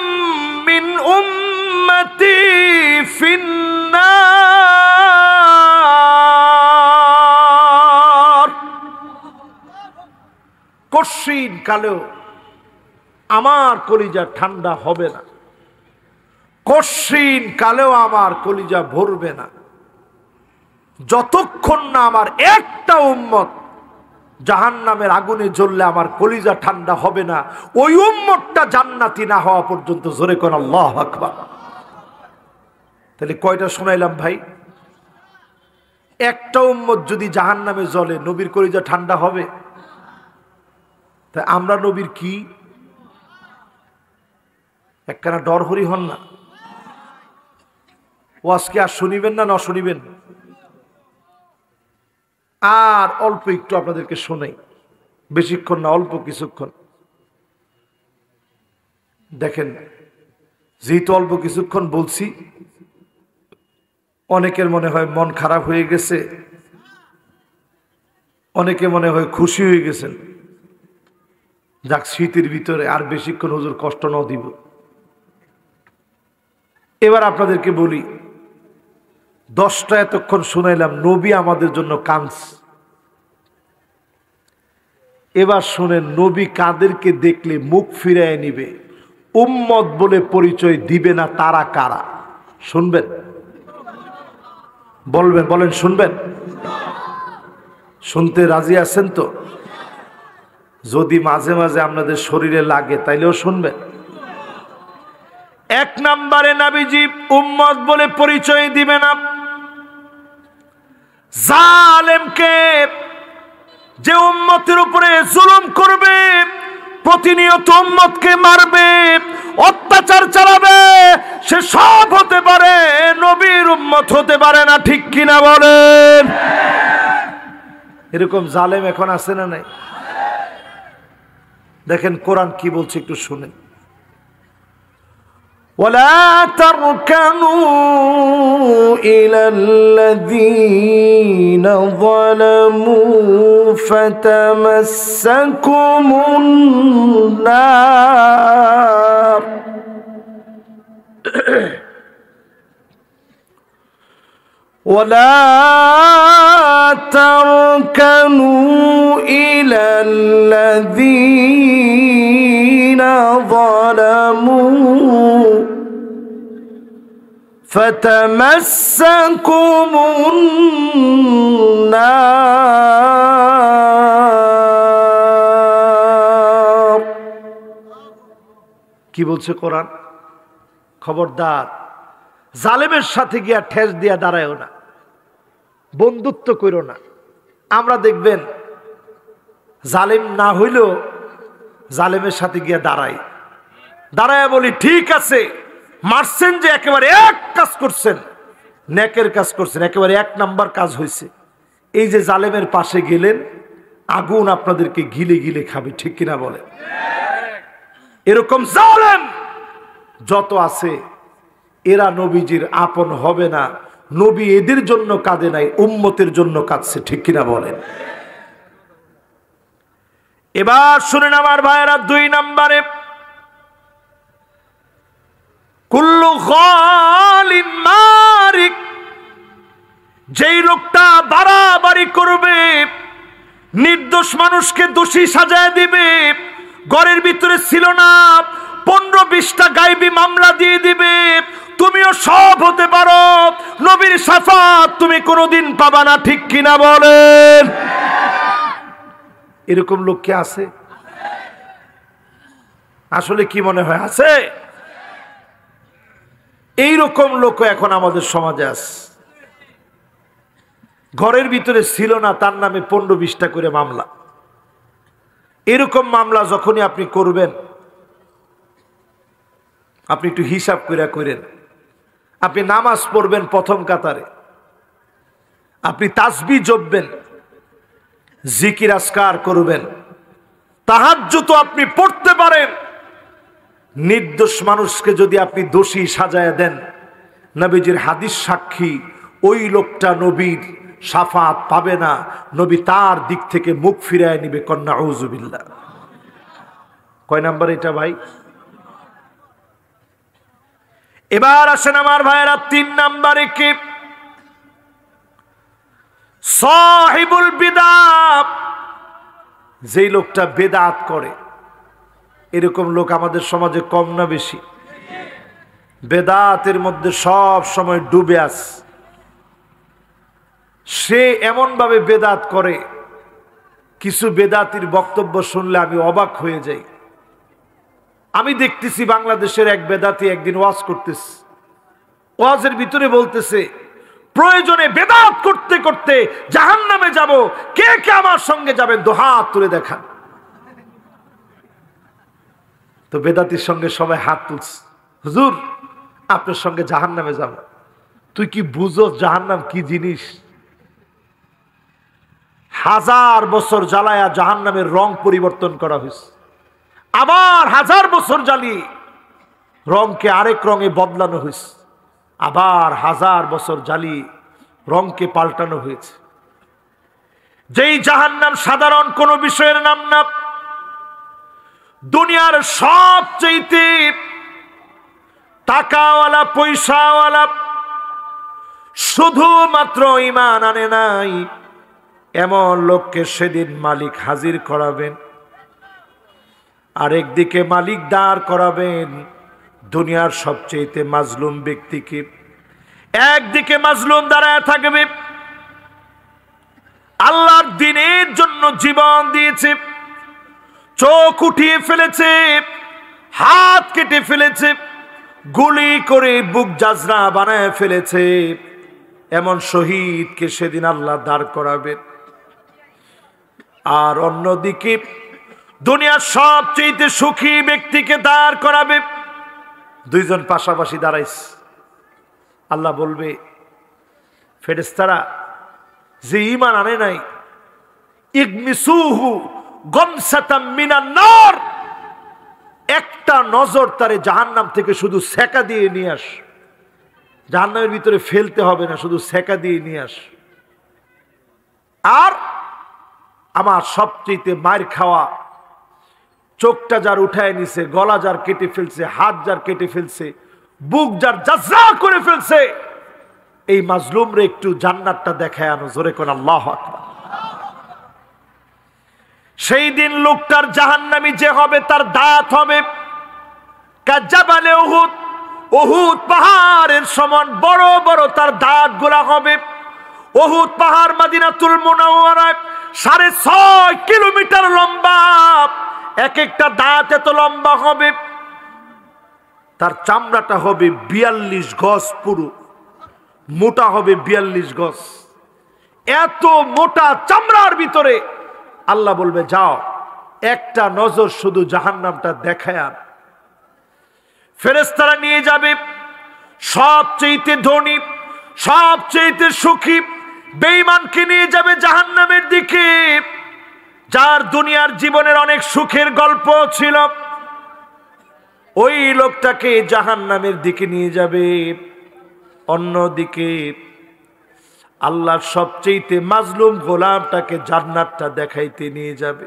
[SPEAKER 1] মিন উম্মতি ফিন্নার, কঠিন কালেও আমার কলিজা ঠান্ডা হবে না, কঠিন কালেও আমার কলিজা ভরবে না, যতক্ষণ না আমার একটা উম্মত জাহান্নামের আগুনে জ্বললে আমার কলিজা ঠান্ডা হবে না, ওই উম্মতটা জান্নাতি না হওয়া পর্যন্ত। জোরে কোন আল্লাহু আকবার। তাহলে কয়টা শোনাইলাম ভাই? একটা উম্মত যদি জাহান্নামে জ্বলে, নবীর কলিজা ঠান্ডা হবে? তাই আমরা নবীর কি একখানা ডরহরি হন না? ও আজকে আর শুনিবেন না, না শুনিবেন? আর অল্প একটু আপনাদেরকে শোনাই, বেশিক্ষণ না, অল্প কিছুক্ষণ। দেখেন, যেহেতু অল্প কিছুক্ষণ বলছি, অনেকের মনে হয় মন খারাপ হয়ে গেছে, অনেকে মনে হয় খুশি হয়ে গেছেন। যাক, শীতের ভিতরে আর বেশিক্ষণ হুজুর কষ্ট না দিব। এবার আপনাদেরকে বলি, 10টা এতক্ষণ শুনাইলাম, নবী আমাদের জন্য কাঁদছে। এবার শুনেন, নবী কাদেরকে দেখলে মুখ ফিরায় নিবে, উম্মত বলে পরিচয় দিবে না, তারা কারা? শুনবেন? বলবেন, বলেন, শুনবেন? শুনতে রাজি আছেন তো? যদি মাঝে মাঝে আপনাদের শরীরে লাগে তাইলেও শুনবেন। 1 নম্বরে নবীজি উম্মত বলে পরিচয় দিবে না। জালেমকে, যে উম্মতের উপরে জুলুম করবে, প্রতিনিয়ত উম্মতকে মারবে, অত্যাচার চালাবে, সে সব হতে পারে, নবীর উম্মত হতে পারে না। ঠিক কিনা বলেন? এরকম জালেম এখন আছে না নাই? দেখেন কোরআন কি বলছে, একটু শুনেন। ولا تركنوا إلى الذين ظلموا فتمسكم النار ولا تركنوا إلى الذين ظلموا فتمسكم النار। কি বলছে কোরআন? খবরদার জালেমের সাথে গিয়া ঠেস দিয়া দাঁড়ায়ও না, বন্ধুত্ব করো না। আমরা দেখবেন জালেম না হইলেও জালেমের সাথে গিয়া দাঁড়ায় বলি, ঠিক আছে, মারছেন যে একেবারে এক কাজ করছেন, নেকের কাজ করছেন, একেবারে এক নাম্বার কাজ হয়েছে। এই যে জালেমের পাশে গেলেন, আগুন আপনাদেরকে গিলে গিলে খাবে। ঠিক কিনা বলে? এরকম জালেম যত আছে এরা নবীজির আপন হবে না। নবী এদের জন্য কাঁদে নাই, উম্মতের জন্য কাঁদছে। ঠিক কিনা বলেন? এবার শুনেন আমার ভাইয়েরা, 2 নম্বরে কুল্লু খালিন মারিক, যেই লোকটা বাড়াবাড়ি করবে, নির্দোষ মানুষকে দোষী সাজায় দিবে, ঘরের ভিতরে ছিল না 15-20টা গায়েবী মামলা দিয়ে দিবে, তুমিও সব হতে পারো, নবীর শাফাত তুমি কোনোদিন পাবা না। ঠিক কিনা বলেন? এরকম লোক কি আছে? আসলে কি মনে হয় আছে? এইরকম লোক এখন আমাদের সমাজে আছে। ঘরের ভিতরে ছিল না, তার নামে 15-20টা করে মামলা। এরকম মামলা যখনই আপনি করবেন, আপনি একটু হিসাব করেন। আপনি নামাজ পড়বেন প্রথম কাতারে, আপনি তাসবিহ জপবেন, জিকির আজকার করবেন, তাহাজ্জুদ আপনি পড়তে পারেন। নির্দোষ মানুষকে যদি আপনি দোষী সাজায় দেন, নবীজির হাদিস সাক্ষী, ওই লোকটা নবীর শাফাত পাবে না, নবী তার দিক থেকে মুখ ফিরায় নিবে। কন্যা আউযুবিল্লাহ। কয় নাম্বার এটা ভাই? এবার আসেন আমার ভাইয়েরা, 3 নম্বরে কি? সাহিবুল বিদআত, যেই লোকটা বেদাত করে। এরকম লোক আমাদের সমাজে কম না বেশি? বেদাতের মধ্যে সব সময় ডুবে আছে। সে এমন ভাবে বেদাত করে, কিছু বেদাতির বক্তব্য শুনলে আমি অবাক হয়ে যাই। আমি দেখতেছি বাংলাদেশের এক বেদাতি একদিন ওয়াজ করতেছে, ওয়াজের ভিতরে বলতেছে, প্রয়োজনে বেদাত করতে করতে জাহান্নামে যাব, কে কে আমার সঙ্গে যাবেন, 2 হাত তুলে দেখান। তো বেদাতির সঙ্গে সবাই হাত তুলছে, হুজুর আপনার সঙ্গে জাহান্নামে যাব। তুই কি বুঝো জাহান্নাম কি জিনিস? 1000 বছর জ্বালায়া জাহান্নামের রং পরিবর্তন করা হয়েছে, আবার 1000 বছর জ্বালিয়ে রংকে আরেক রঙে বদলানো হয়েছে, আবার 1000 বছর জ্বালিয়ে রংকে পাল্টানো হয়েছে। যেই জাহান্নাম সাধারণ কোনো বিষয়ের নাম না, দুনিয়ার সবচেয়ে টাকাওয়ালা পয়সাওয়ালা, শুধুমাত্র ঈমান আনে নাই এমন লোককে সেদিন মালিক হাজির করাবেন, আরেকদিকে মালিক দাঁড় করাবেন দুনিয়ার সবচেয়ে মাজলুম ব্যক্তিকে। একদিকে মাজলুম দাঁড়ায় থাকবে, আল্লাহর দ্বীনের জন্য জীবন দিয়েছে, চোখ উঠিয়ে ফেলেছে, হাত কেটে ফেলেছে, গুলি করে বুক জাজরা বানায় ফেলেছে, এমন শহীদকে সেদিন আল্লাহ দাঁড় করাবেন। আর অন্যদিকে দুনিয়ার সবচেয়ে সুখী ব্যক্তিকে দাঁড় করাবে। দুইজন পাশাপাশি দাঁড়াইছে। আল্লাহ বলবে, ফেরেশতারা যে ঈমান আনে নাই, ইগমিসুহু গামসাতাম মিনান নার, একটা নজর তারে জাহান্নাম থেকে শুধু সেকা দিয়ে নিয়ে আস। জাহান্নামের ভিতরে ফেলতে হবে না, শুধু সেকা দিয়ে নিয়ে আস। আর আমার সবচেয়ে মার খাওয়া চোখটা যার উঠায় নিছে, গলা যার কেটে ফেলছে, হাত যার কেটে ফেলছে, বুক যার জাজ্জা করে ফেলছে, এই মাজলুমরে একটু জান্নাতটা দেখায় আনো। জোরে কোন আল্লাহু আকবার। সেই দিন লোকটার জাহান্নামী যে হবে তার দাঁত হবে কাজাবালে উহুদ, উহুদ পাহাড়ের সমান বড় বড় তার দাঁত গুলা হবে। উহুদ পাহাড় মদিনাতুল মুনাওয়ারায় 6.5 কিলোমিটার লম্বা, এক একটা দাঁত এত লম্বা হবে। তার চামড়াটা হবে 42 গজ, পুরো মোটা হবে 42 গজ। এত মোটা চামড়ার ভিতরে আল্লাহ বলবে, যাও একটা নজর শুধু জাহান্নামটা দেখায় আন। ফেরেশতারা নিয়ে যাবে সবচেয়ে ধনী, সবচেয়ে সুখী বেঈমানকে নিয়ে যাবে জাহান্নামের দিকে, যার দুনিয়ার জীবনের অনেক সুখের গল্প ছিল। ওই লোকটাকে জাহান্নামের দিকে নিয়ে যাবে। অন্যদিকে আল্লাহর সবচেয়ে মাজলুম গোলামটাকে জান্নাতটা দেখাইতে নিয়ে যাবে।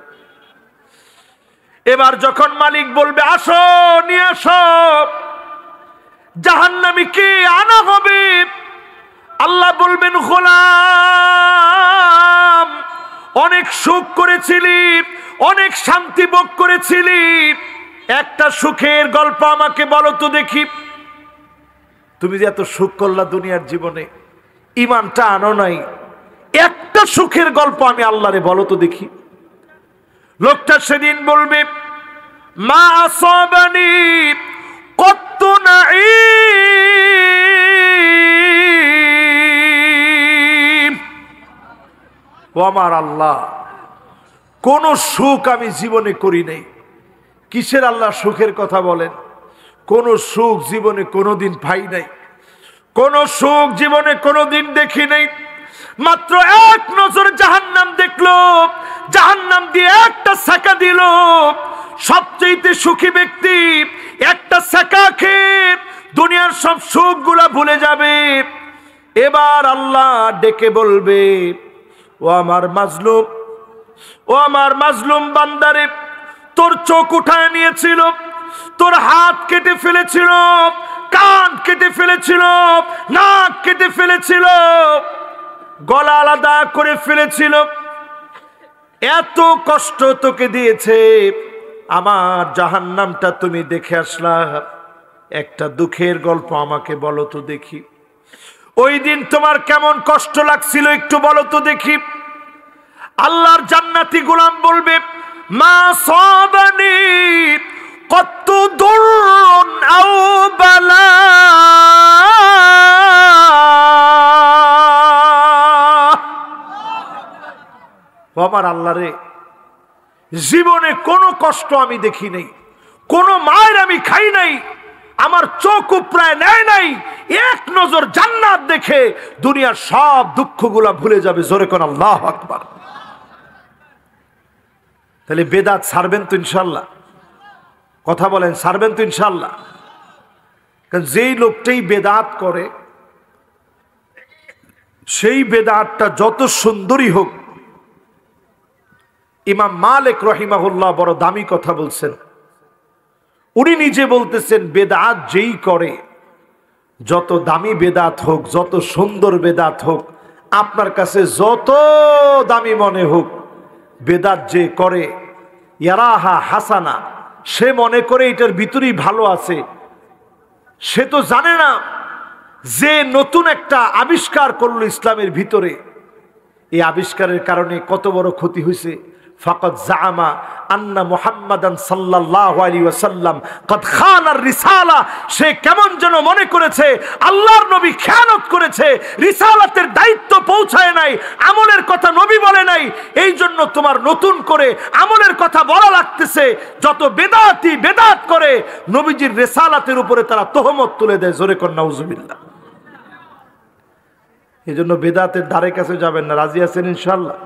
[SPEAKER 1] এবার যখন মালিক বলবে, আসো নিয়ে আসো, জাহান্নামীকে আনা হবে। আল্লাহ বলবেন, গোলাম অনেক সুখ করেছিলি, অনেক শান্তি ভোগ করেছিলি, একটা সুখের গল্প আমাকে বলো তো দেখি। তুমি যে এত সুখ করলা দুনিয়ার জীবনে, ঈমানটা আনো নাই, একটা সুখের গল্প আমি আল্লাহরে বলো তো দেখি। লোকটা সেদিন বলবে, মা আসাবানি কত্তু নাঈম, ও আমার আল্লাহ, কোন সুখ আমি জীবনে করি নাই। কিসের আল্লাহ সুখের কথা বলেন? কোন সুখ জীবনে কোনোদিন পাই নাই, কোন সুখ জীবনে কোনোদিন দেখি নাই। মাত্র এক নজর জাহান্নাম দেখলো, জাহান্নাম দিয়ে একটা সেকা দিল। সবচেয়ে সুখী ব্যক্তি একটা সেকা খেয়ে দুনিয়ার সব সুখগুলা ভুলে যাবে। এবার আল্লাহ ডেকে বলবে, ও আমার মাজলুম, ও আমার মাজলুম বান্দারে, তোর চোখ উঠায় নিয়েছিল, তোর হাত কেটে ফেলেছিল, কান কেটে ফেলেছিল, নাক কেটে ফেলেছিল, গলা আলাদা করে ফেলেছিল, এত কষ্ট তোকে দিয়েছে। আমার জাহান্নামটা তুমি দেখে আসলা, একটা দুঃখের গল্প আমাকে বলো তো দেখি। ওই দিন তোমার কেমন কষ্ট লাগছিল একটু বলো তো দেখি। আল্লাহর জান্নাতি গোলাম বলবে, মা সাবানি কত দুরুন আও বালা, আমার আল্লাহ রে, জীবনে কোনো কষ্ট আমি দেখি নাই, কোন মায়ের আমি খাই নাই, আমার চোখ উপড়ায় নেয় নাই, এক নজর জান্নাত দেখে দুনিয়ার সব দুঃখগুলা ভুলে যাবে। জোরে কোন আল্লাহু আকবার। তাহলে বেদাত ছাড়বেন তো ইনশাল্লাহ? কথা বলেন, ছাড়বেন তো ইনশাল্লাহ? কারণ যেই লোকটাই বেদাত করে, সেই বেদাতটা যত সুন্দরই হোক, ইমাম মালিক রহিমাহুল্লাহ বড় দামি কথা বলছেন। উনি নিজে বলতেছেন, বেদাত যেই করে, যত দামি বেদাত হোক, যত সুন্দর বেদাত হোক, আপনার কাছে যত দামি মনে হোক, বেদাত যে করে ইয়ারাহা হাসানা, সে মনে করে এটার ভিতরেই ভালো আছে। সে তো জানে না যে নতুন একটা আবিষ্কার করলো ইসলামের ভিতরে, এই আবিষ্কারের কারণে কত বড় ক্ষতি হয়েছে, ফাকাদ জাআমা আন্না মুহাম্মাদান সাল্লাল্লাহু আলাইহি ওয়াসাল্লাম কদ খানার রিসালা, সে কেমন যেন মনে করেছে আল্লাহর নবী খেয়ানত করেছে, রিসালাতের দায়িত্ব পৌঁছায় নাই, আমলের কথা নবী বলে নাই, এই জন্য তোমার নতুন করে আমলের কথা বলা লাগতেছে। যত বেদাতি বেদাত করে নবীজির রিসালাতের উপরে তারা তোহমত তুলে দেয়। জোরে কর নাউজুবিল্লাহ। এই জন্য বেদাতের ধারে কাছে যাবেন না। রাজি আছেন ইনশাআল্লাহ?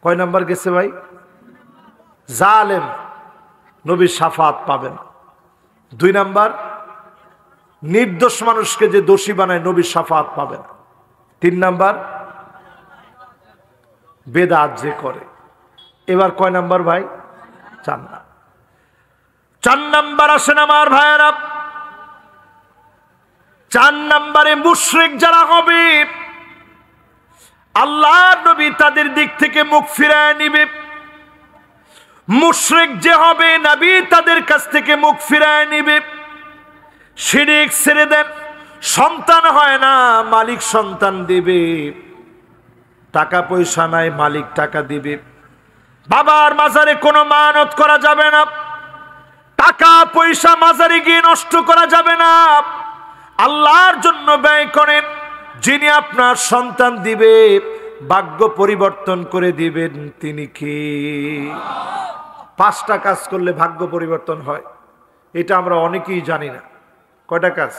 [SPEAKER 1] কয় নাম্বার গেছে ভাই? জালেম নবীর শাফাত পাবেন। 2 নাম্বার, নির্দোষ মানুষকে যে দোষী বানায় নবীর শাফাত পাবেন। 3 নাম্বার, বেদাত যে করে। এবার কয় নাম্বার ভাই? 4 নাম্বার। 4 নাম্বার আসেন আমার ভাইয়েরা। 4 নাম্বারে মুশরিক যারা হবে, আল্লাহর নবী তাদের দিক থেকে মুখ ফিরায় নিবে। মুশরিক যে হবে নবী তাদের কাছ থেকে মুখ ফিরায় নিবে। শিরক ছেড়ে দেন, সন্তান হয় না মালিক সন্তান দিবে, টাকা পয়সা নাই মালিক টাকা দিবে, বাবার মাজারে কোনো মানত করা যাবে না, টাকা পয়সা মাজারে গিয়ে নষ্ট করা যাবে না, আল্লাহর জন্য ব্যয় করেন। যিনি আপনার সন্তান দিবে, ভাগ্য পরিবর্তন করে দিবেন, তিনি কি? 5টা কাজ করলে ভাগ্য পরিবর্তন হয়, এটা আমরা অনেকেই জানি না। কয়টা কাজ?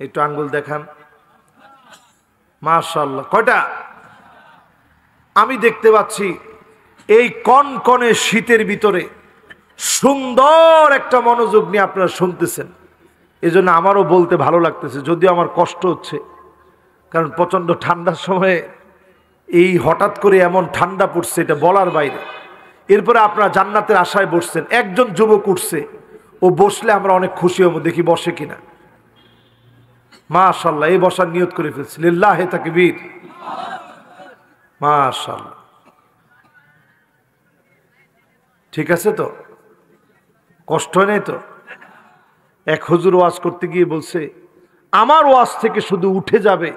[SPEAKER 1] একটু আঙ্গুল দেখান। মাশাআল্লাহ, কয়টা? আমি দেখতে পাচ্ছি এই কনকনে শীতের ভিতরে সুন্দর একটা মনোযোগ নিয়ে আপনারা শুনতেছেন। এজন্য আমারও বলতে ভালো লাগতেছে, যদিও আমার কষ্ট হচ্ছে, কারণ প্রচন্ড ঠান্ডার সময়ে এই হঠাৎ করে এমন ঠান্ডা পড়ছে, এটা বলার বাইরে। এরপরে আপনারা জান্নাতের আশায় বসছেন, একজন যুবক উঠছে, ও বসলে আমরা অনেক খুশি হব, দেখি বসে কিনা। মাশাআল্লাহ, এই বসার নিয়ত করে ফেলছি। লিল্লাহি তাকবীর। মাশাআল্লাহ, ঠিক আছে তো? কষ্ট হয় নাই তো? এক হুজুর ওয়াজ করতে গিয়ে বলছে, আমার ওয়াজ থেকে শুধু উঠে যাবে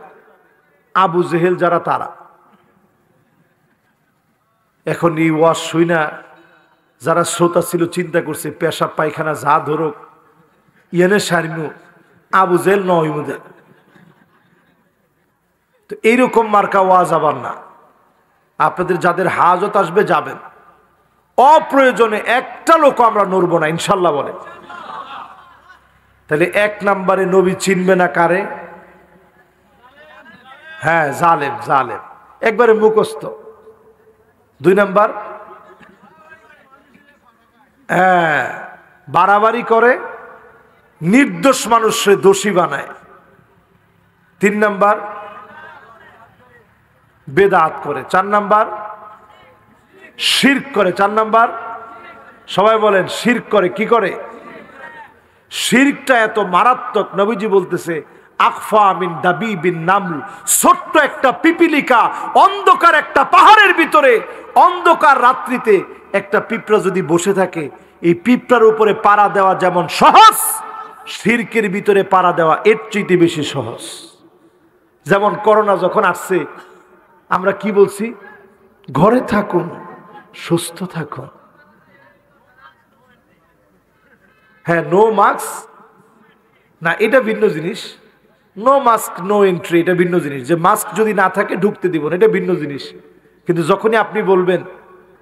[SPEAKER 1] আবু জেহেল যারা, তারা। এখন এই ওয়াজ শুই না যারা শ্রোতা ছিল চিন্তা করছে, পেশাব পায়খানা যা ধরুক ইয়ানে সারিমু, আবু জেহেল নয় মুদের। তো এইরকম মার্কা ওয়াজ আবার না। আপনাদের যাদের হাজত আসবে যাবেন, অপ্রয়োজনে একটা লোক আমরা নড়বো না, ইনশাল্লাহ বলে। তাহলে 1 নাম্বারে নবী চিনবে না কারে? হ্যাঁ, জালেম। জালেম একবারে মুখস্থ। 2 নাম্বার, হ্যাঁ, বাড়াবাড়ি করে, নির্দোষ মানুষকে দোষী বানায়। 3 নাম্বার, বেদাত করে। 4 নাম্বার, শিরক করে। 4 নাম্বার, সবাই বলেন শিরক করে। কি করে? শিরকটা এত মারাত্মক, নবীজি বলতেছে আকফা মিন দাবিবিন নামল, ছোট্ট একটা পিপিলিকা অন্ধকার একটা পাহাড়ের ভিতরে অন্ধকার রাত্রিতে একটা পিঁপড়া যদি বসে থাকে, এই পিঁপড়ার উপরে পাড়া দেওয়া যেমন সহজ, শিরকের ভিতরে পাড়া দেওয়া এর চেয়ে বেশি সহজ। যেমন করোনা যখন আসছে, আমরা কি বলছি? ঘরে থাকুন, সুস্থ থাকুন। হ্যাঁ, নো মাস্ক না, এটা ভিন্ন জিনিস। নো মাস্ক নো এন্ট্রি, এটা ভিন্ন জিনিস। যে মাস্ক যদি না থাকে ঢুকতে দিব না, এটা ভিন্ন জিনিস। কিন্তু যখনই আপনি বলবেন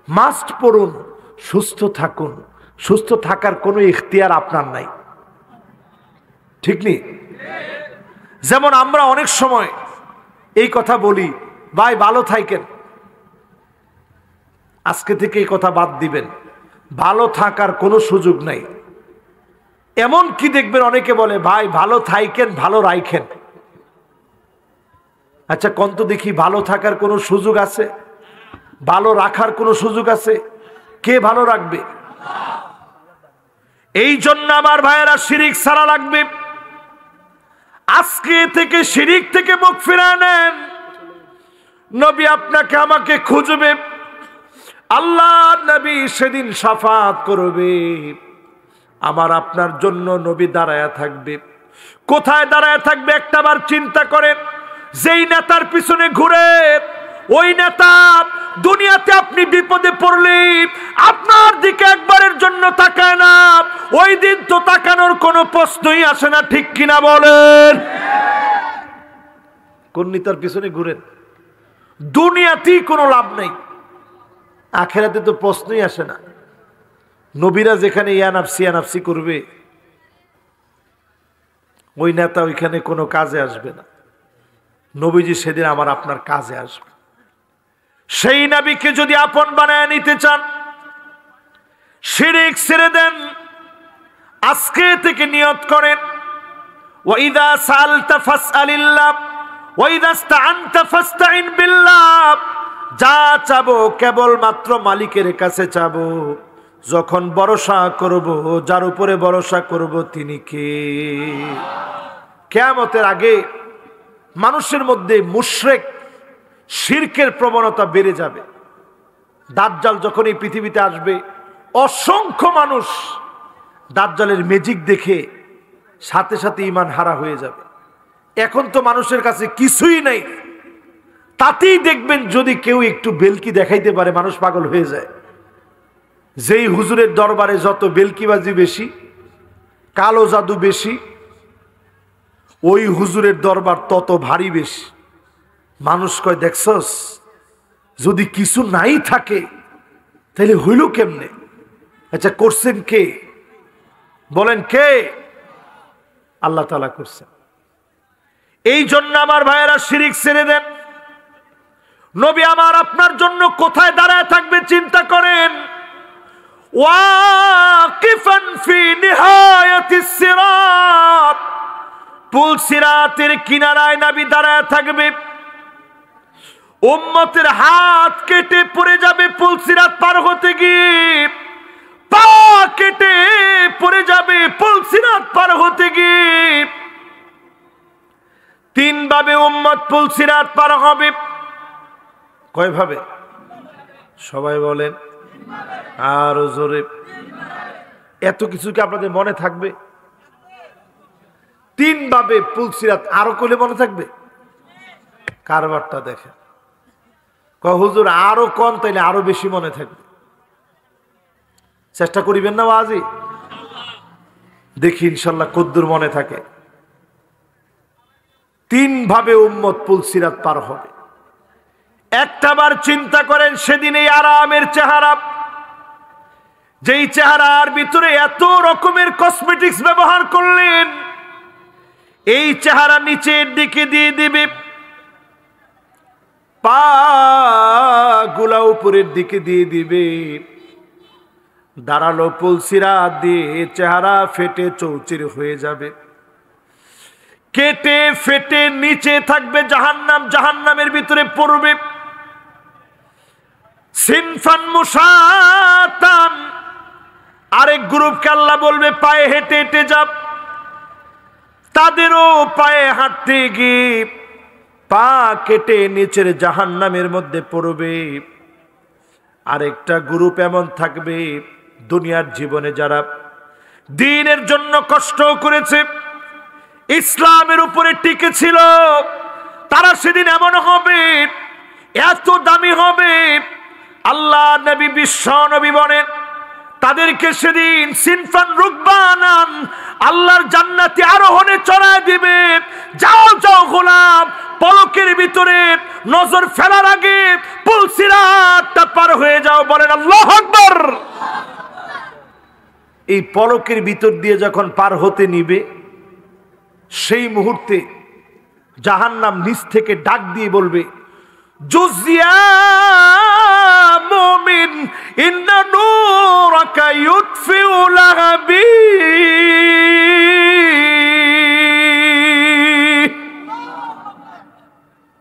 [SPEAKER 1] মাস্ক পরুন, সুস্থ থাকুন, সুস্থ থাকার কোনো ইখতিয়ার আপনার নাই, ঠিক নেই? যেমন আমরা অনেক সময় এই কথা বলি, ভাই ভালো থাকেন, আজকে থেকে এই কথা বাদ দিবেন, ভালো থাকার কোনো সুযোগ নাই। এমন কি দেখবেন অনেকে বলে, ভাই ভালো থাকেন, ভালো রাখেন। আচ্ছা কন্ত দেখি, ভালো থাকার কোনো সুযোগ আছে? ভালো রাখার কোনো সুযোগ আছে? কে ভালো রাখবে? এই জন্য আমার ভাইয়েরা শিরিক ছাড়া লাগবে। আজকে থেকে শিরিক থেকে মুখ ফিরিয়ে নেন। নবী আপনাকে আমাকে খুঁজবে, আল্লাহ নবী সেদিন শাফাত করবে, আমার আপনার জন্য নবী দাঁড়ায়া থাকবে। কোথায় দাঁড়ায়া থাকবে? একটাবার চিন্তা করেন। যেই নেতার পিছনে ঘুরে ওই নেতা দুনিয়াতে আপনি বিপদে পড়লে আপনার দিকে একবারের জন্য তাকায় না, ওই দিন তো তাকানোর কোনো প্রশ্নই আসে না, ঠিক কিনা বলেন? কোন নেতার পিছনে ঘুরেন? দুনিয়াতেই কোনো লাভ নেই, আখেরাতে তো প্রশ্নই আসে না। নবীরা যেখানে ইয়ানাফসি করবে, ওই নেতা ওইখানে কোনো কাজে আসবে না। নবীজি সেদিন আমার আপনার কাজে আসবে। সেই নবীকে যদি আপন বানায় নিতে চান, শিরক ছেড়ে দেন। আজকে থেকে নিয়ত করেন, ওয়াইদা সালতা ফাসআলিল্লাহ ওয়াইদা ইসতাআনতা ফাসতাইন বিল্লাহ। যা চাবো কেবল মাত্র মালিকের কাছে চাবো। যখন ভরসা করব, যার উপরে ভরসা করব তিনি কে? কিয়ামতের আগে মানুষের মধ্যে মুশরিক শিরকের প্রবণতা বেড়ে যাবে। দাজ্জাল যখন এই পৃথিবীতে আসবে, অসংখ্য মানুষ দাজ্জালের ম্যাজিক দেখে সাথে সাথে ঈমান হারা হয়ে যাবে। এখন তো মানুষের কাছে কিছুই নাই, তাতেই দেখবেন যদি কেউ একটু বেলকি দেখাইতে পারে মানুষ পাগল হয়ে যায়। যেই হুজুরের দরবারে যত বেলকিবাজি বেশি, কালো জাদু বেশি, ওই হুজুরের দরবার তত ভারী বেশি। মানুষ কয়, দেখছস, যদি কিছু নাই থাকে তাহলে হইল কেমনে? আচ্ছা, করছেন কে? বলেন কে? আল্লাহ তাআলা করছেন। এই জন্য আমার ভাইয়েরা শিরক ছেড়ে দেন। নবী আমার আপনার জন্য কোথায় দাঁড়ায় থাকবে চিন্তা করেন। ওয়াকিফান ফি নিহায়াতিস সিরাত, পুল সিরাতের কিনারায় নবী দাঁড়ায় থাকবে। উম্মতের হাত কেটে পড়ে যাবে পুল সিরাত পার হতে গিয়ে, পা কেটে পড়ে যাবে পুল সিরাত পার হতে গিয়ে। তিন ভাবে উম্মত পুল সিরাত পার হবে। কয় ভাবে? সবাই বলেন আরো জোরে। এত কিছু কি আপনাদের মনে থাকবে? তিন ভাবে পুল সিরাত, আরো কইলে মনে থাকবে? কারবারটা দেখেন। হুজুর আরো কম, তাইলে আরো বেশি মনে থাকবে। চেষ্টা করিবেন না বাজি? দেখি ইনশাল্লাহ কদ্দুর মনে থাকে। তিন ভাবে উম্মত পুল সিরাত পার হবে। একটাবার চিন্তা করেন, সেদিন এই আরামের চেহারা, যেই চেহারার ভিতরে এত রকমের কসমেটিক্স ব্যবহার করলেন, এই চেহারা নিচের দিকে দিয়ে দিবে, পা গুলা উপরের দিকে দিয়ে দিবে। দাঁড়ালো পুল সিরাত দিয়ে চেহারা ফেটে চৌচির হয়ে যাবে। কেটে ফেটে নিচে থাকবে জাহান্নাম, জাহান্নামের ভিতরে পড়বে। সিনফান মুসাতান, আরেক গ্রুপকে আল্লাহ বলবে পায়ে হেঁটে হেঁটে যাব। তাদেরও পায়ে হাঁটতে গিয়ে পা কেটে নিচের জাহান্নামের মধ্যে পড়বে। আরেকটা গ্রুপ এমন থাকবে, দুনিয়ার জীবনে যারা দ্বীনের জন্য কষ্ট করেছে, ইসলামের উপরে টিকে ছিল, তারা সেদিন এমন হবে, এত দামি হবে। আল্লাহ নবী, বিশ্ব নবী বলেন, তাদেরকে সেদিন সিনফান রুকবানান, আল্লাহর জান্নাতে আরোহণে চড়ায় দিবে। যাও যাও গোলাম, পলকের ভিতরে নজর ফেলার আগে পুল সিরাতটা পার হয়ে যাও। বলেন আল্লাহু আকবার। এই পলকের ভিতর দিয়ে যখন পার হতে নিবে, সেই মুহূর্তে জাহান্নাম নিচ থেকে ডাক দিয়ে বলবে, জুজিয়া মুমিন ইন্না নূরাকা ইউতফিউ লাহাবি।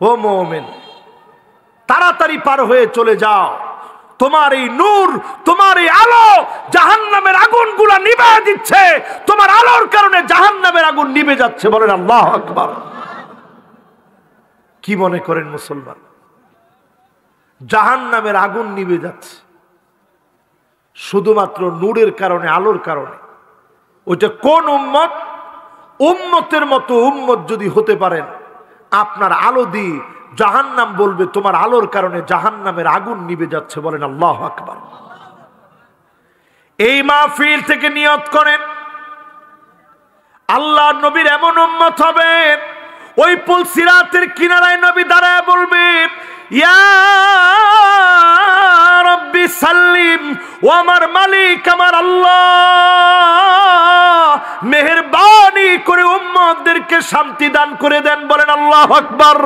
[SPEAKER 1] ও মুমিন, তাড়াতাড়ি পার হয়ে চলে যাও, তোমার এই নূর, তোমার এই আলো জাহান্নামের আগুনগুলা নিভিয়ে দিচ্ছে। তোমার আলোর কারণে জাহান্নামের আগুন নিভে যাচ্ছে। বলেন আল্লাহু আকবার। কি মনে করেন মুসলমান, জাহান্নামের আগুন নিভে যাচ্ছে শুধুমাত্র নূরের কারণে, আলোর কারণে? ওইটা কোন উম্মত? উম্মতের মতো উম্মত যদি হতে পারেন, আপনার আলো দিয়ে জাহান্নাম বলবে তোমার আলোর কারণে জাহান্নামের আগুন নিভে যাচ্ছে। বলেন আল্লাহু আকবার। এই মাহফিল থেকে নিয়ত করেন আল্লাহ নবীর এমন উম্মত হবে, ওই পুল সিরাতের কিনারায় নবী দাঁড়ায় বলবে, ইয়া রাব্বি সাল্লিম, ও আমার মালিক আমার আল্লাহ, মেহেরবানি করে উম্মতদেরকে শান্তি দান করে দেন। বলেন আল্লাহু আকবার।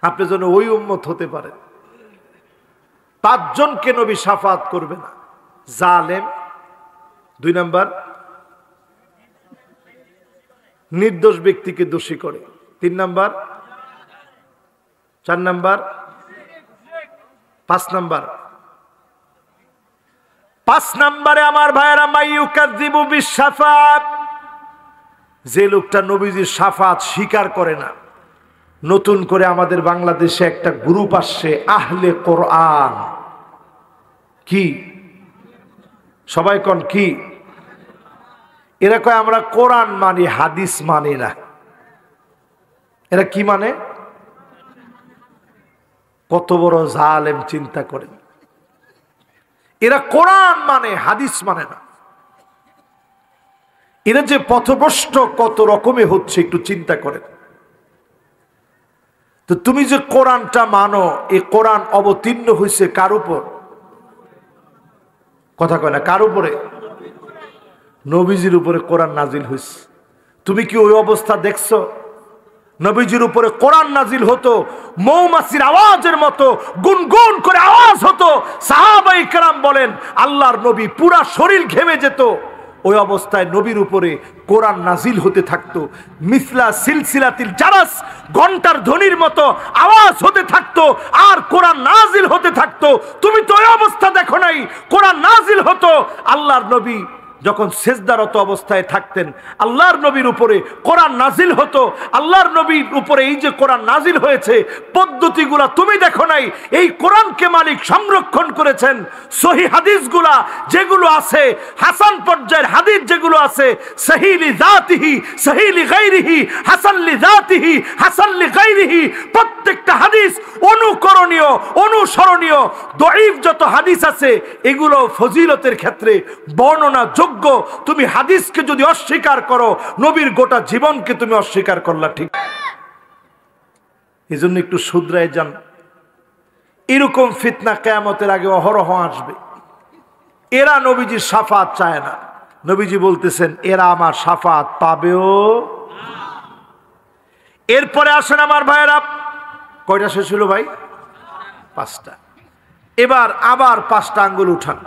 [SPEAKER 1] আপনি যেন ওই উম্মত হতে পারেন। 5 জনকে নবী শাফাত করবে না। জালেম, 2 নাম্বার নির্দোষ ব্যক্তিকে দোষী করে, 3 নাম্বার, 4 নাম্বার, 5 নাম্বার। 5 নাম্বারে আমার ভাইয়েরা, মাইয়ুকাযযিবু বিশ-শাফাআত, যে লোকটা নবীজির শাফাত স্বীকার করে না। নতুন করে আমাদের বাংলাদেশে একটা গ্রুপ আসছে, আহলে কোরআন। কি সবাই কোন কি? এরা কয় আমরা কোরআন মানি, হাদিস মানি না। এরা কি মানে? কত বড় জালেম চিন্তা করেন। এরা কোরআন মানে, হাদিস মানে না। এরা যে পথভ্রষ্ট কত রকমে হচ্ছে একটু চিন্তা করেন। তো তুমি যে কোরআনটা মানো, এই কোরআন অবতীর্ণ হয়েছে কার উপর? কথা কয় না, কার উপরে? নবীজির উপরে কোরআন নাজিল হয়েছে। তুমি কি ওই অবস্থা দেখছো? নবীজির উপরে কোরআন নাজিল হতো, মৌমাছির আওয়াজের মতো গুনগুন করে আওয়াজ হতো। সাহাবায়ে কেরাম বলেন আল্লাহর নবী পুরা শরীর ঘেমে যেত। ওই অবস্থায় নবীর উপরে কোরআন নাজিল হতে থাকতো। মিসলা সিলসিলাতিল জারাস, ঘন্টার ধ্বনির মতো আওয়াজ হতে থাকতো, আর কোরআন নাজিল হতে থাকতো। তুমি তো ওই অবস্থা দেখো নাই। কোরআন নাজিল হতো, আল্লাহর নবী যখন সেজদারত অবস্থায় থাকতেন আল্লাহর নবীর উপরে কোরআন নাজিল হতো। আল্লাহর নবীর উপরে এই যে কোরআন নাজিল হয়েছে, পদ্ধতিগুলা তুমি দেখো নাই। এই কোরআনকে মালিক সংরক্ষণ করেছেন। সহিহ হাদিসগুলা যেগুলো আছে, হাসান পর্যায়ের হাদিস যেগুলো আছে, সহিহ লি যাতিহি, সহিহ লি গায়রিহি, হাসান লি যাতিহি, হাসান লি গায়রিহি, প্রত্যেকটা হাদিস অনুকরণীয়, অনুসরণীয়। দঈফ যত হাদিস আছে এগুলো ফজিলতের ক্ষেত্রে বর্ণনা যোগ্য। তুমি হাদিসকে যদি অস্বীকার করো, নবীর গোটা জীবনকে তুমি অস্বীকার করলা। ঠিক এই জন্য একটু শুধরায় যান। এরকম ফিতনা কিয়ামতের আগে অহরহ আসবে। এরা নবীজির শাফাত চায় না। নবীজি বলতেছেন এরা আমার শাফাত পাবেও। এরপরে আসেন আমার ভাইয়েরা, কয়টা শেষ হলো ভাই? 5টা। এবার আবার 5টা আঙ্গুল উঠান।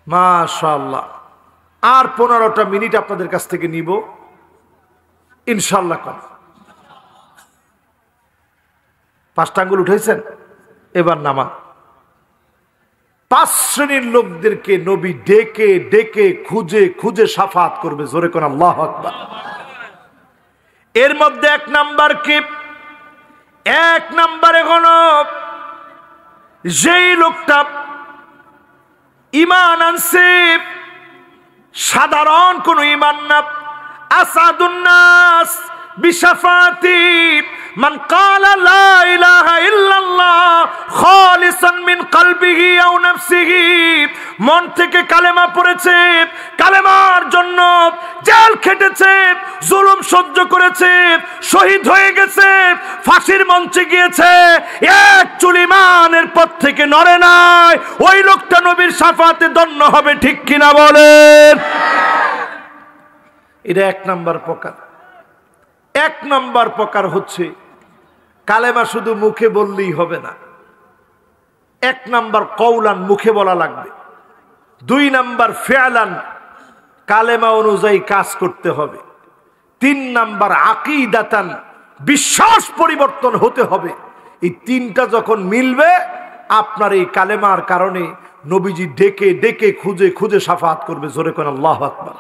[SPEAKER 1] মাশাআল্লাহ। আর 15টা মিনিট আপনাদের কাছ থেকে নিব ইনশাআল্লাহ। 5টা আঙ্গুল উঠাইছেন, এবার নামান। 5 শ্রেণীর লোকদেরকে নবী ডেকে ডেকে খুঁজে খুঁজে শাফাত করবে। জোরে কোন আল্লাহু আকবার। এর মধ্যে 1 নাম্বার কি? 1 নাম্বারে হলো যেই লোকটা ঈমান আনছে, সাধারণ কোন ঈমান না। আসাদুন নাস বিশাফাতি মান ক্বালা লা ইলাহা ইল্লাল্লাহ খালিসান মিন কলবিহি আও নাফসিহি, মন থেকে কালেমা পড়েছে, কালেমার জন্য জেল খেটেছে, জুলুম সহ্য করেছে, শহীদ হয়ে গেছে, ফাঁসির মঞ্চে গিয়েছে, এক চুল ঈমানের পথ থেকে নড়ে নাই, ওই লোকটা নবীর শাফাতে ধন্য হবে। ঠিক কিনা বলেন? এটা 1 নাম্বার প্রকার। 1 নাম্বার প্রকার হচ্ছে কালেমা শুধু মুখে বললেই হবে না। 1 নাম্বার কওলান, মুখে বলা লাগবে। 2 নাম্বার ফিআলান, কালেমা অনুযায়ী কাজ করতে হবে। 3 নাম্বার আকীদাতান, বিশ্বাস পরিবর্তন হতে হবে। এই 3টা যখন মিলবে, আপনার এই কালেমার কারণে নবীজি ডেকে ডেকে খুঁজে খুঁজে শাফাত করবে। জোরে কোন আল্লাহু আকবার।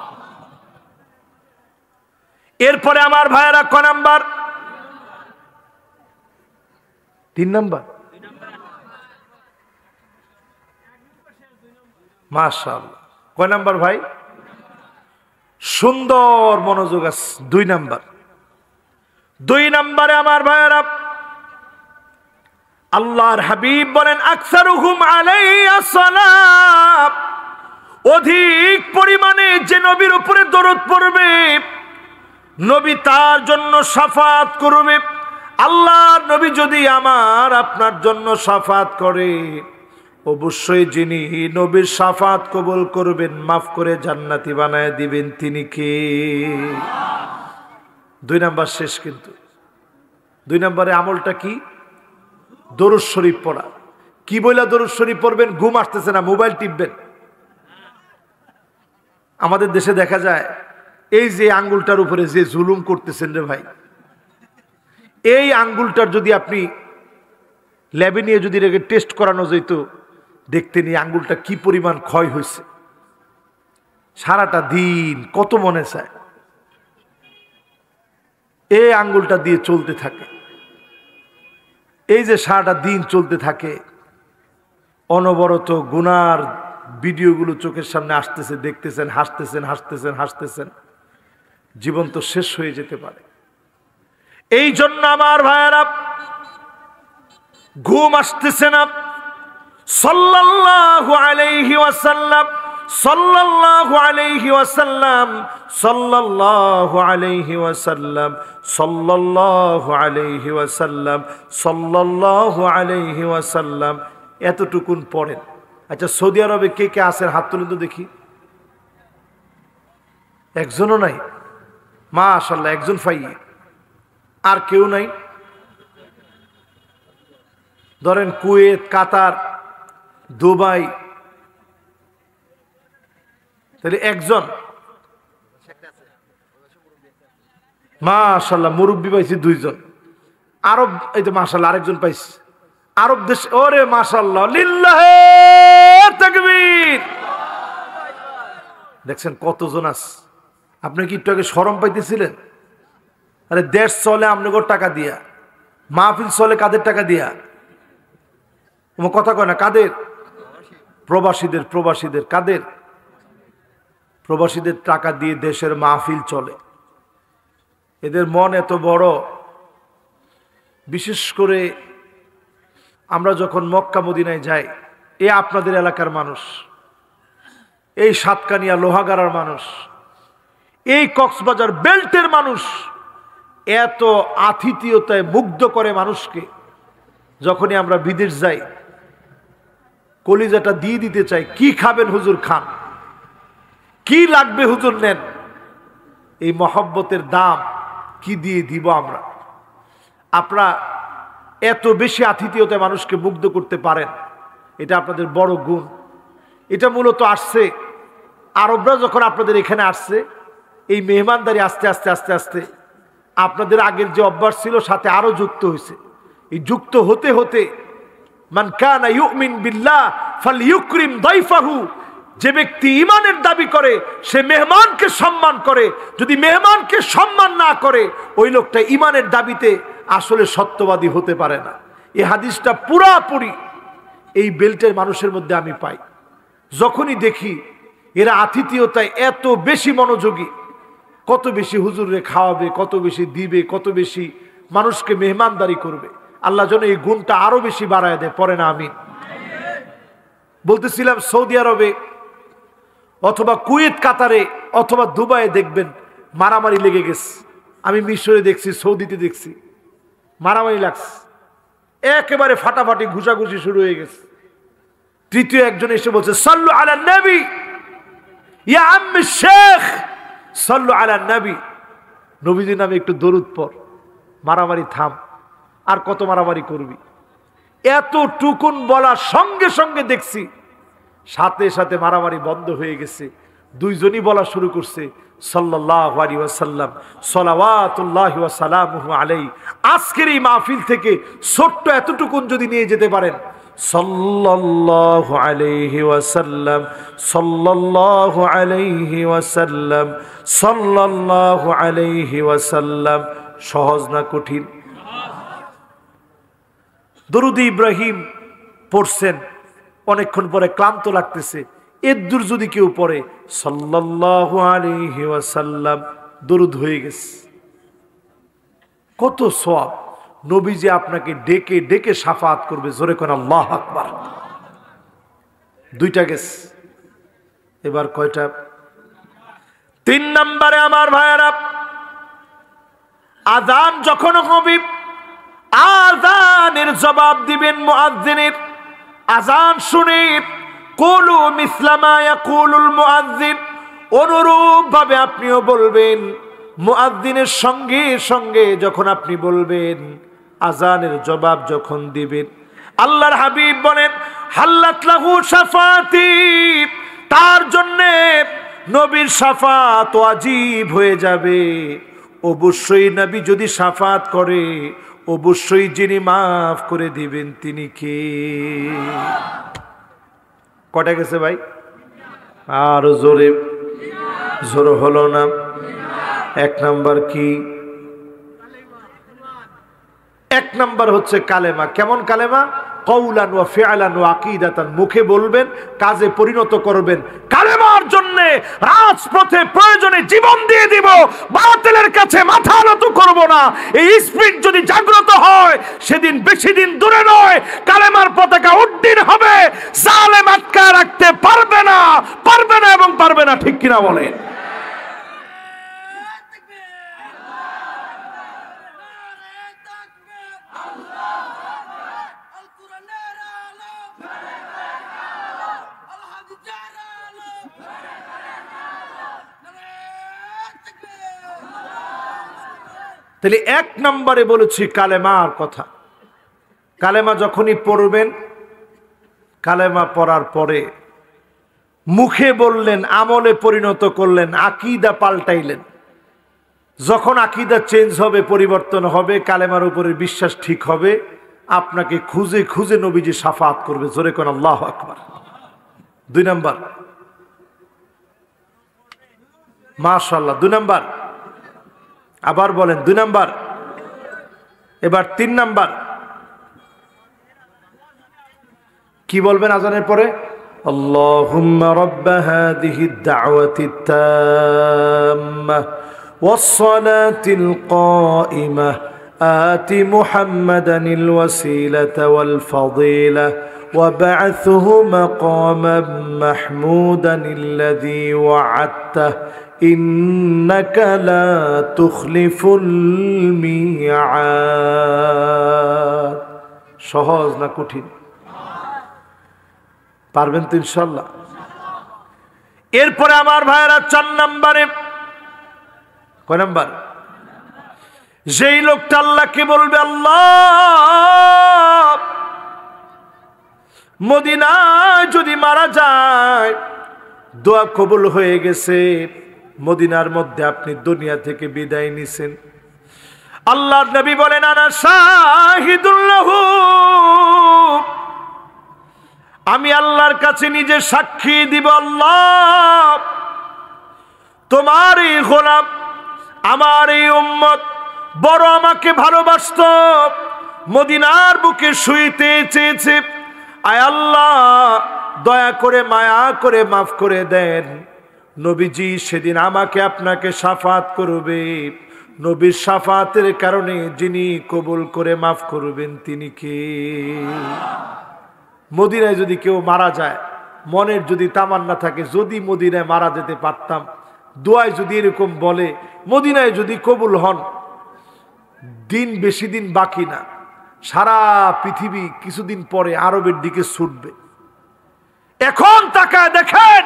[SPEAKER 1] এরপরে আমার ভাইয়েরা ক নাম্বার? 3 নাম্বার। মাশাআল্লাহ। কয় নাম্বার ভাই? সুন্দর মনোযোগ আছে। 2 নাম্বার। দুই নম্বরে আমার ভাইয়েরা, আল্লাহর হাবিব বলেন আকসারুহুম আলাইয়া সালাত, অধিক পরিমাণে যে নবীর উপরে দরুদ পড়বে নবী তার জন্য শাফাত করবে। আল্লাহর নবী যদি আমার আপনার জন্য শাফাত করে, অবশ্যই যিনি নবীর শাফাত কবুল করবেন, মাফ করে জান্নাতি বানায় দিবেন, তিনি কে? দুই নাম্বার শেষ। কিন্তু দুই নম্বরে আমলটা কি? দরুদ শরীফ পড়া। কি বইলা দরুদ শরীফ পড়বেন? ঘুম আসতেছে না, মোবাইল টিপবেন। আমাদের দেশে দেখা যায় এই যে আঙ্গুলটার উপরে যে জুলুম করতেছেন রে ভাই, এই আঙ্গুলটার যদি আপনি ল্যাবে নিয়ে যদি রেখে টেস্ট করানো যেত, দেখতেনি আঙ্গুলটা কি পরিমাণ ক্ষয় হয়েছে। সারাটা দিন কত মনে চায় এই আঙ্গুলটা দিয়ে চলতে থাকে। এই যে সারাটা দিন চলতে থাকে, অনবরত গুনার ভিডিওগুলো চোখের সামনে আসতেছে, দেখতেছেন, হাসতেছেন হাসতেছেন হাসতেছেন, জীবন তো শেষ হয়ে যেতে পারে। এই জন্য আমার ভাইয়েরা, ঘুম আসতেছে না, সাল্লাল্লাহু আলাইহি ওয়াসাল্লাম সাল্লাল্লাহু আলাইহি ওয়াসাল্লাম সাল্লাল্লাহু আলাইহি ওয়াসাল্লাম সাল্লাল্লাহু আলাইহি ওয়াসাল্লাম সাল্লাল্লাহু আলাইহি ওয়াসাল্লাম এতটুকুন পড়েন। আচ্ছা, সৌদি আরবে কে কে আছেন? হাত তুলেন তো দেখি। একজনও নাই? মাশাআল্লাহ, একজন পাইয়ে। আর কেউ নাই? ধরেন কুয়েত, কাতার, দুবাই, তাহলে একজন। মাশাআল্লাহ, মুরব্বী পাইছি দুইজন। আরব, এই তো মাশাআল্লাহ আরেকজন পাইছি। আরব দেশ, ওরে মাশাআল্লাহ, লিল্লাহে তাকবীর। দেখছেন কতজন আছে? আপনি কি একটু আগে শরম পাইতেছিলেন? আরে দেশ চলে আপনাকে টাকা দিয়া, মাহফিল চলে কাদের টাকা দিয়া? কথা কয় না, কাদের? প্রবাসীদের। প্রবাসীদের কাদের? প্রবাসীদের টাকা দিয়ে দেশের মাহফিল চলে। এদের মন এত বড়। বিশেষ করে আমরা যখন মক্কা মদিনায় যাই, এ আপনাদের এলাকার মানুষ, এই সাতকানিয়া লোহাগাড়ার মানুষ, এই কক্সবাজার বেল্টের মানুষ এত আতিথেয়তায় মুগ্ধ করে মানুষকে। যখনই আমরা বিদেশ যাই, কলিজাটা দিয়ে দিতে চাই। কি খাবেন হুজুর? খান। কি লাগবে হুজুর? নেন। এই মহব্বতের দাম কি দিয়ে দিব আমরা? আপনারা এত বেশি আতিথেয়তায় মানুষকে মুগ্ধ করতে পারেন, এটা আপনাদের বড় গুণ। এটা মূলত আসছে আরবরা যখন আপনাদের এখানে আসছে, এই মেহমানদারি আস্তে আস্তে আস্তে আস্তে আপনাদের আগের যে অভ্যাস ছিল সাথে আরো যুক্ত হয়েছে। এই যুক্ত হতে হতে মান কানা ইউমিন বিল্লাহ ফালইউকরিম দাইফাহু, যে ব্যক্তি ঈমানের দাবি করে সে মেহমানকে সম্মান করে। যদি মেহমানকে সম্মান না করে, ওই লোকটা ঈমানের দাবিতে আসলে সত্যবাদী হতে পারে না। এই হাদিসটা পুরাপুরি এই বেল্টের মানুষের মধ্যে আমি পাই। যখনই দেখি এরা আতিথেয়তায় এত বেশি মনোযোগী, কত বেশি হুজুরে খাওয়াবে, কত বেশি দিবে, কত বেশি মানুষকে মেহমানদারি করবে। আল্লাহ যেন এই গুণটা আরো বেশি বাড়ায় দেয়। পরে না আমিন। বলতেছিলাম সৌদি আরবে অথবা কুয়েত, কাতারে অথবা দুবাইয়ে দেখবেন মারামারি লেগে গেছে। আমি মিশরে দেখছি, সৌদিতে দেখছি, মারামারি লাগছে, একেবারে ফাটাফাটি ঘুষাঘুষি শুরু হয়ে গেছে। তৃতীয় একজন এসে বলছে, সাল্লু আলা নবী ইয়া আম্মি শেখ, সাল্লু আলা নবী, নবীজির নামে একটু দরুদ পড়। মারামারি থাম, আর কত মারামারি করবি? এতটুকুন বলার সঙ্গে সঙ্গে দেখছি সাথে সাথে মারামারি বন্ধ হয়ে গেছে। দুইজনই বলা শুরু করছে, সাল্লাল্লাহু আলাইহি ওয়াসাল্লাম সালাওয়াতুল্লাহি ওয়া সালামুহু আলাইহি। আজকের এই মাহফিল থেকে ছোট্ট এতটুকুন যদি নিয়ে যেতে পারেন, সাল্লাল্লাহু আলাইহি ওয়াসাল্লাম সাল্লাল্লাহু আলাইহি ওয়াসাল্লাম সাল্লাল্লাহু আলাইহি ওয়াসাল্লাম। সহজ না কঠিন? দরুদ ইব্রাহিম পড়ছেন, অনেকক্ষণ পরে ক্লান্ত লাগতেছে, এদ্দুর যদি কেউ পড়ে সাল্লাল্লাহু আলাইহি ওয়াসাল্লাম, দরুদ হয়ে গেছে। কত সওয়াব। নবীজি আপনাকে ডেকে ডেকে শাফাত করবে। জোরে কোন আল্লাহু আকবার। দুইটা গেছে, এবার কয়টা? 3 নম্বরে আমার ভাইয়েরা, আযান যখন হবে আযানের জবাব দিবেন মুয়াজ্জিনের। আযান শুনে কুলু মিসলা মা ইয়াকুলুল মুয়াজ্জিন, অনুরূপ ভাবে আপনিও বলবেন। মুয়াজ্জিনের সঙ্গে সঙ্গে যখন আপনি বলবেন, আযানের জবাব যখন দিবেন, আল্লাহর হাবিব বলেন হাল্লাত লাহু শাফাতি, তার জন্য নবীর শাফাত ওয়াজিব হয়ে যাবে। অবশ্যই নবী যদি শাফাত করে, অবশ্যই যিনি মাফ করে দিবেন তিনি কে? কটা গেছে ভাই? আর জোরে জোর হলো না। 1 নাম্বার কি? 1 নাম্বার হচ্ছে কালেমা। কেমন কালেমা? কওলান ওয়া ফিআলান ওয়া আকীদাতান, মুখে বলবেন, কাজে পরিণত করবেন। কালেমার জন্য রাজপথে প্রয়োজনে জীবন দিয়ে দিব, বাতিলের কাছে মাথা নত করব না। এই স্পিরিট যদি জাগ্রত হয়, সেদিন বেশি দিন দূরে নয়, কালেমার পতাকা উড্ডীন হবে। জালেম আটকা রাখতে পারবে না, পারবে না এবং পারবে না। ঠিক কিনা বলেন? তাহলে 1 নম্বরে বলেছি কালেমার কথা। কালেমা যখনই পড়বেন, কালেমা পড়ার পরে মুখে বললেন, আমলে পরিণত করলেন, আকীদা পাল্টাইলেন। যখন আকীদা চেঞ্জ হবে, পরিবর্তন হবে, কালেমার উপরে বিশ্বাস ঠিক হবে, আপনাকে খুঁজে খুঁজে নবীজি শাফাত করবে। জোরে কোন আল্লাহু আকবার। 2 নাম্বার, মাশাআল্লাহ। 2 নাম্বার, আবার বলেন 2 নাম্বার। এবার 3 নাম্বার কি বলবেন আযানের পরে? আল্লাহুম্মা রাব্ব হাযিহিদ দাওয়াতিত তাম্মাহ ওয়াস সালাতিল কাইমাহ আতি মুহাম্মাদানিল ওয়াসিলাতা ওয়াল ফাদিলাহ وابعثه مقاما محمودا الذي وعدته إنك لا تخلف الميعاد। সহজ না কঠিন? পারবেন তো ইনশাআল্লাহ। এরপরে আমার ভাইয়েরা 4 নম্বরে, কয় নাম্বার? যেই লোকটা আল্লাহকে বলবে, আল্লাহ মদিনায় যদি মারা যায়, দোয়া কবুল হয়ে গেছে, মদিনার মধ্যে আপনি দুনিয়া থেকে বিদায় নিছেন। আল্লাহর নবী বলেন আনা শাহিদুল্লাহু, আমি আল্লাহর কাছে নিজে সাক্ষী দিব, আল্লাহ তোমার এই গোলাম, আমার এই উম্মত বড় আমাকে ভালোবাসত, মদিনার বুকে শুইতে চেয়েছে। আয় আল্লাহ দয়া করে মায়া করে মাফ করে দেন। নবীজি সেদিন আমাকে আপনাকে শাফাত করবে। নবীর শাফাতের কারণে যিনি কবুল করে মাফ করবেন তিনি কে? মদিনায় যদি কেউ মারা যায়, মনের যদি তামান্না থাকে, যদি মদিনায় মারা যেতে পারতাম, দোয়ায় যদি এরকম বলে, মদিনায় যদি কবুল হন, দিন বেশি দিন বাকি না, সারা পৃথিবী কিছুদিন পরে আরবের দিকে ছুটবে। এখন তাকায় দেখেন,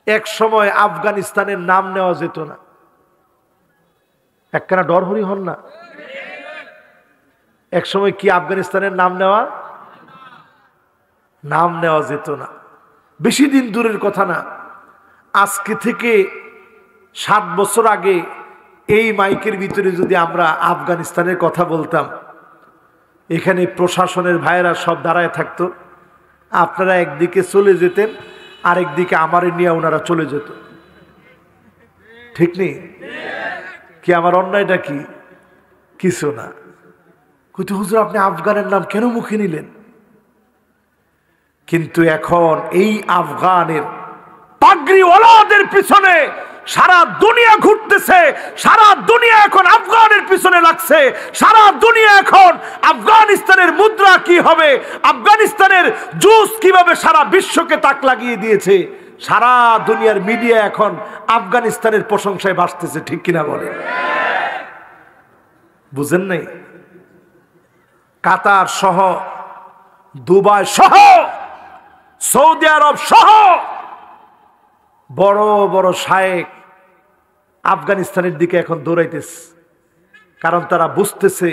[SPEAKER 1] এক সময় আফগানিস্তানের নাম নেওয়া যেত না। একখানা ডর হরি হন না? এক সময় কি আফগানিস্তানের নাম নেওয়া যেত না। বেশি দিন দূরের কথা না, আজকে থেকে 7 বছর আগে এই মাইকের ভিতরে যদি আমরা আফগানিস্তানের কথা বলতাম, এখানে প্রশাসনের ভাইয়েরা সব দাঁড়ায় থাকতো, আপনারা একদিকে চলে যেতেন, আরেকদিকে আমারে নিয়ে ওনারা চলে যেত। ঠিক নেই কি? আমার অন্যায়টা কি? কিছু না। কিন্তু হুজুর আপনি আফগানের নাম কেন মুখে নিলেন? কিন্তু এখন এই আফগানের পাগড়িওয়ালাদের পিছনে সারা দুনিয়া ঘুরতেছে, সারা দুনিয়া এখন আফগানের পিছনে লাগছে, সারা দুনিয়া এখন আফগানিস্তানের মুদ্রা কি হবে, আফগানিস্তানের জুস কিভাবে সারা বিশ্বকে তাক লাগিয়ে দিয়েছে। সারা দুনিয়ার মিডিয়া এখন আফগানিস্তানের প্রশংসায় ভাসতেছে, ঠিক কিনা বলে? বুঝেন নাই? কাতার সহ, দুবাই সহ, সৌদি আরব সহ বড় বড় শায়েখ আফগানিস্তানের দিকে এখন দৌড়াইতেছে, কারণ তারা বুঝতেছে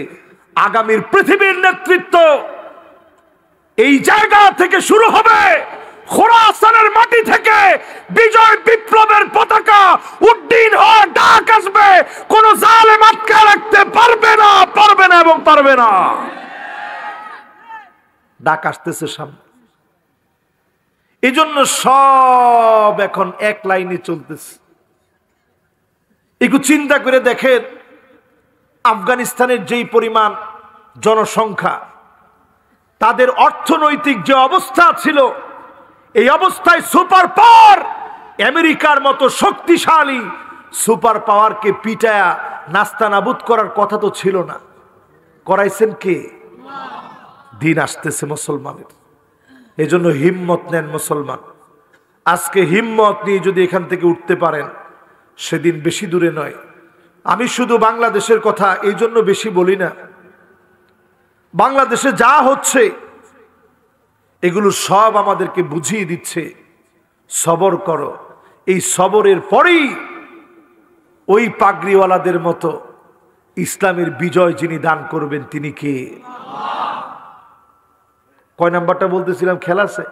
[SPEAKER 1] আগামীর পৃথিবীর নেতৃত্ব এই জায়গা থেকে শুরু হবে। খোরাসানের মাটি থেকে বিজয় বিপ্লবের পতাকা উড্ডীন হওয়ার ডাক আসবে। কোন জালেম আটকে রাখতে পারবে না, পারবে না এবং পারবে না। ডাক আসতেছে সামনে। এই জন্য সব এখন এক লাইনে চলতেছে। একটু চিন্তা করে দেখেন, আফগানিস্তানের যেই পরিমাণ জনসংখ্যা, তাদের অর্থনৈতিক যে অবস্থা ছিল, এই অবস্থায় সুপার পাওয়ার আমেরিকার মতো শক্তিশালী সুপার পাওয়ারকে পিটায়া নাস্তানাবুদ করার কথা তো ছিল না। করাইছেন কে? দিন আসতেছে মুসলমানের। এজন্য হিম্মত নেন মুসলমান। আজকে হিম্মত নিয়ে যদি এখান থেকে উঠতে পারেন, সেদিন বেশি দূরে নয়। আমি শুধু বাংলাদেশের কথা এই জন্য বেশি বলি না, বাংলাদেশে যা হচ্ছে এগুলো সব আমাদেরকে বুঝিয়ে দিচ্ছে সবর করো। এই সবরের পরেই ওই পাগড়িওয়ালাদের মতো ইসলামের বিজয় যিনি দান করবেন তিনি কে? কয় নাম্বারটা বলতেছিলাম? খেলা আছে?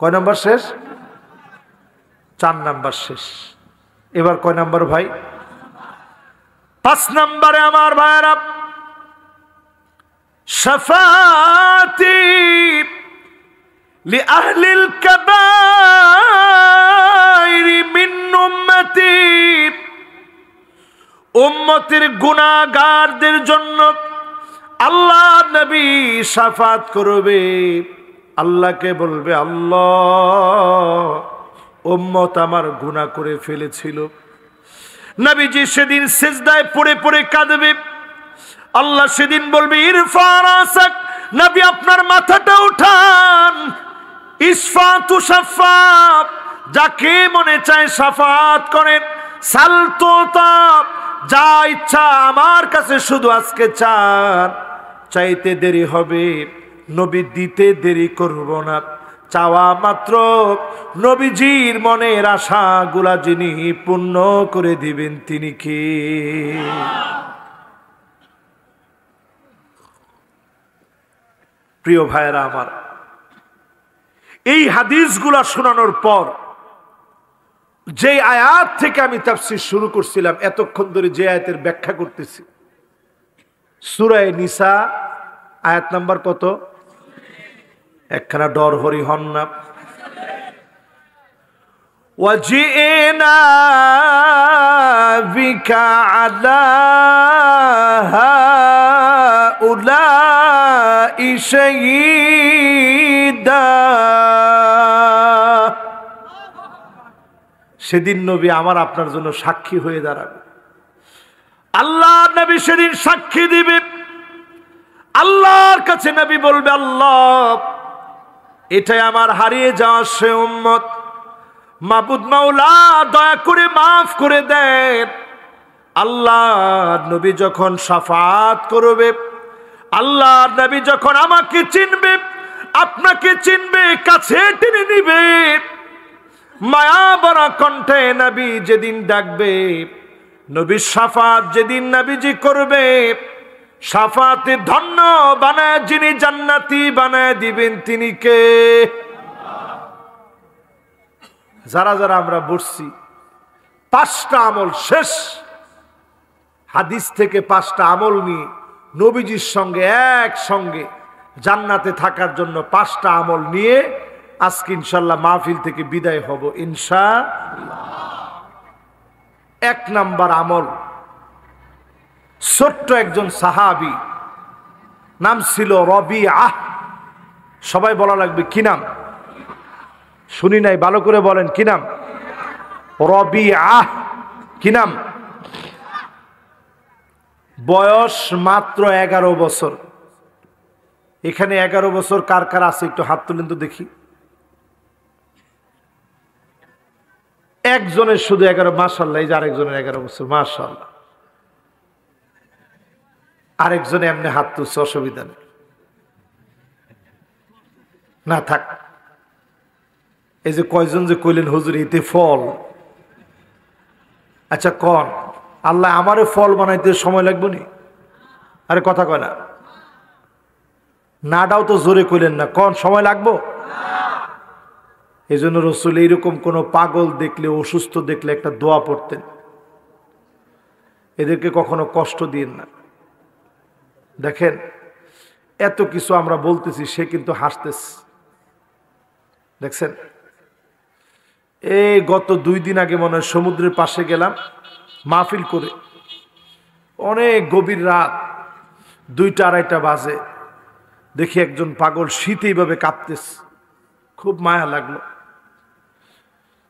[SPEAKER 1] কয় নাম্বার শেষ? 4 নাম্বার শেষ। এবার কয় নাম্বার ভাই? 5 নাম্বারে আমার ভাইরা, শাফাতি লিআহলিল কাবাইর মিন উম্মতি, উম্মতের গুনাহগারদের জন্য আল্লাহ নবী শাফাত করবে। আল্লাহকে বলবে, আল্লাহ উম্মত আমার গুনাহ করে ফেলেছিল। নবীজি সেদিন সিজদায় পড়ে পড়ে কাঁদবে। আল্লাহ সেদিন বলবে, ইরফা রাসাক, নবী আপনার মাথাটা উঠান। ইসফা তুশাফা, যাকে মনে চায় শাফাত করেন। সাল তুতাব, যা ইচ্ছা আমার কাছে শুধু আজকে চান। চাইতে দেরি হবে, নবী দিতে দেরি করব না। চাওয়া মাত্র নবীজির মনের আশাগুলা যিনি পূর্ণ করে দিবেন তিনি কে? প্রিয় ভাইয়েরা আমার, এই হাদিসগুলা শোনানোর পর যে আয়াত থেকে আমি তাফসীর শুরু করছিলাম, এতক্ষণ ধরে যে আয়াতের ব্যাখ্যা করতেছি, সূরা নিসা আয়াত নাম্বার কত? একখানা ডর হরি হন না। ওয়াজিনা বিকা আলা হাউলাই শাহীদা, সেদিন নবী আমার আপনার জন্য সাক্ষী হয়ে দাঁড়াবে। আল্লাহ নবী সেদিন সাক্ষী দিবে। আল্লাহর কাছে নবী বলবে, আল্লাহ এটাই আমার হারিয়ে যাওয়া সে উম্মত, মাবুদ মাওলা দয়া করে মাফ করে দেন। আল্লাহ নবী যখন শাফাত করবে, আল্লাহ নবী যখন আমাকে চিনবে, আপনাকে চিনবে, কাছে টেনে নিবে, মায়া ভরা কণ্ঠে নবী যেদিন ডাকবে, নবীর শাফাত যেদিন নবীজি করবে, শাফাতে ধন্য বানায় যিনি জান্নাতি বানায় দিবেন তিনি কে? যারা যারা আমরা বসছি, 5টা আমল শেষ। হাদিস থেকে 5টা আমল নিয়ে নবীজির সঙ্গে একসঙ্গে জান্নাতে থাকার জন্য 5টা আমল নিয়ে আজকে ইনশাল্লাহ মাহফিল থেকে বিদায় হব ইনশাআল্লাহ। 1 নাম্বার আমল, ছোট্ট একজন সাহাবী, নাম ছিল রবিআহ। সবাই বলা লাগবে কি নাম? শুনি নাই, ভালো করে বলেন কি নাম? রবিআহ, কি নাম? বয়স মাত্র 11 বছর। এখানে 11 বছর কার কার আছে একটু হাত তুলেন তো দেখি। একজনের শুধু 11, মাশাআল্লাহ। এই যে আরেকজনের 11 বছর, মাশাআল্লাহ। আরেকজনে এমনি হাত তুলছে, অসুবিধা নেই, না থাক। এই যে কয়জন যে কইলেন হুজুর এতে ফল, আচ্ছা কন আল্লাহ আমারে ফল বানাইতে সময় লাগবে নি? আরে কথা কয় না, নাটাও তো জোরে কইলেন না, কন সময় লাগবো? এই জন্য রসুল এইরকম কোন পাগল দেখলে, অসুস্থ দেখলে একটা দোয়া পড়তেন। এদেরকে কখনো কষ্ট দিন না। দেখেন এত কিছু আমরা বলতেছি, সে কিন্তু হাসতেছে, দেখছেন? এই গত 2 দিন আগে মনে হয় সমুদ্রের পাশে গেলাম মাহফিল করে, অনেক গভীর রাত, 2টা-2:30 বাজে, দেখি একজন পাগল শীতে এইভাবে কাঁপতেছে, খুব মায়া লাগলো।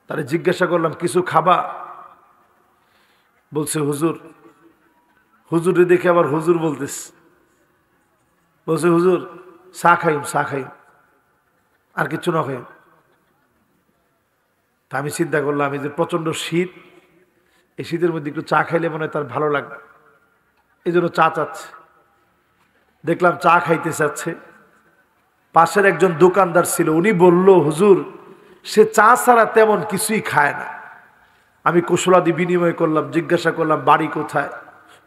[SPEAKER 1] তারে জিজ্ঞাসা করলাম কিছু খাবা? বলছে হুজুর। হুজুরে দেখে আবার হুজুর বলতেছে, বলছে হুজুর চা খাইম, চা খাইম, আর কিছু না খাইম। তা আমি চিন্তা করলাম এই যে প্রচন্ড শীত, এই শীতের মধ্যে একটু চা খাইলে মনে হয় তার ভালো লাগবে, এই জন্য চা চাচ্ছে। দেখলাম চা খাইতে চাচ্ছে। পাশের একজন দোকানদার ছিল, উনি বলল হুজুর সে চা ছাড়া তেমন কিছুই খায় না। আমি কুশলাদি বিনিময় করলাম, জিজ্ঞাসা করলাম বাড়ি কোথায়?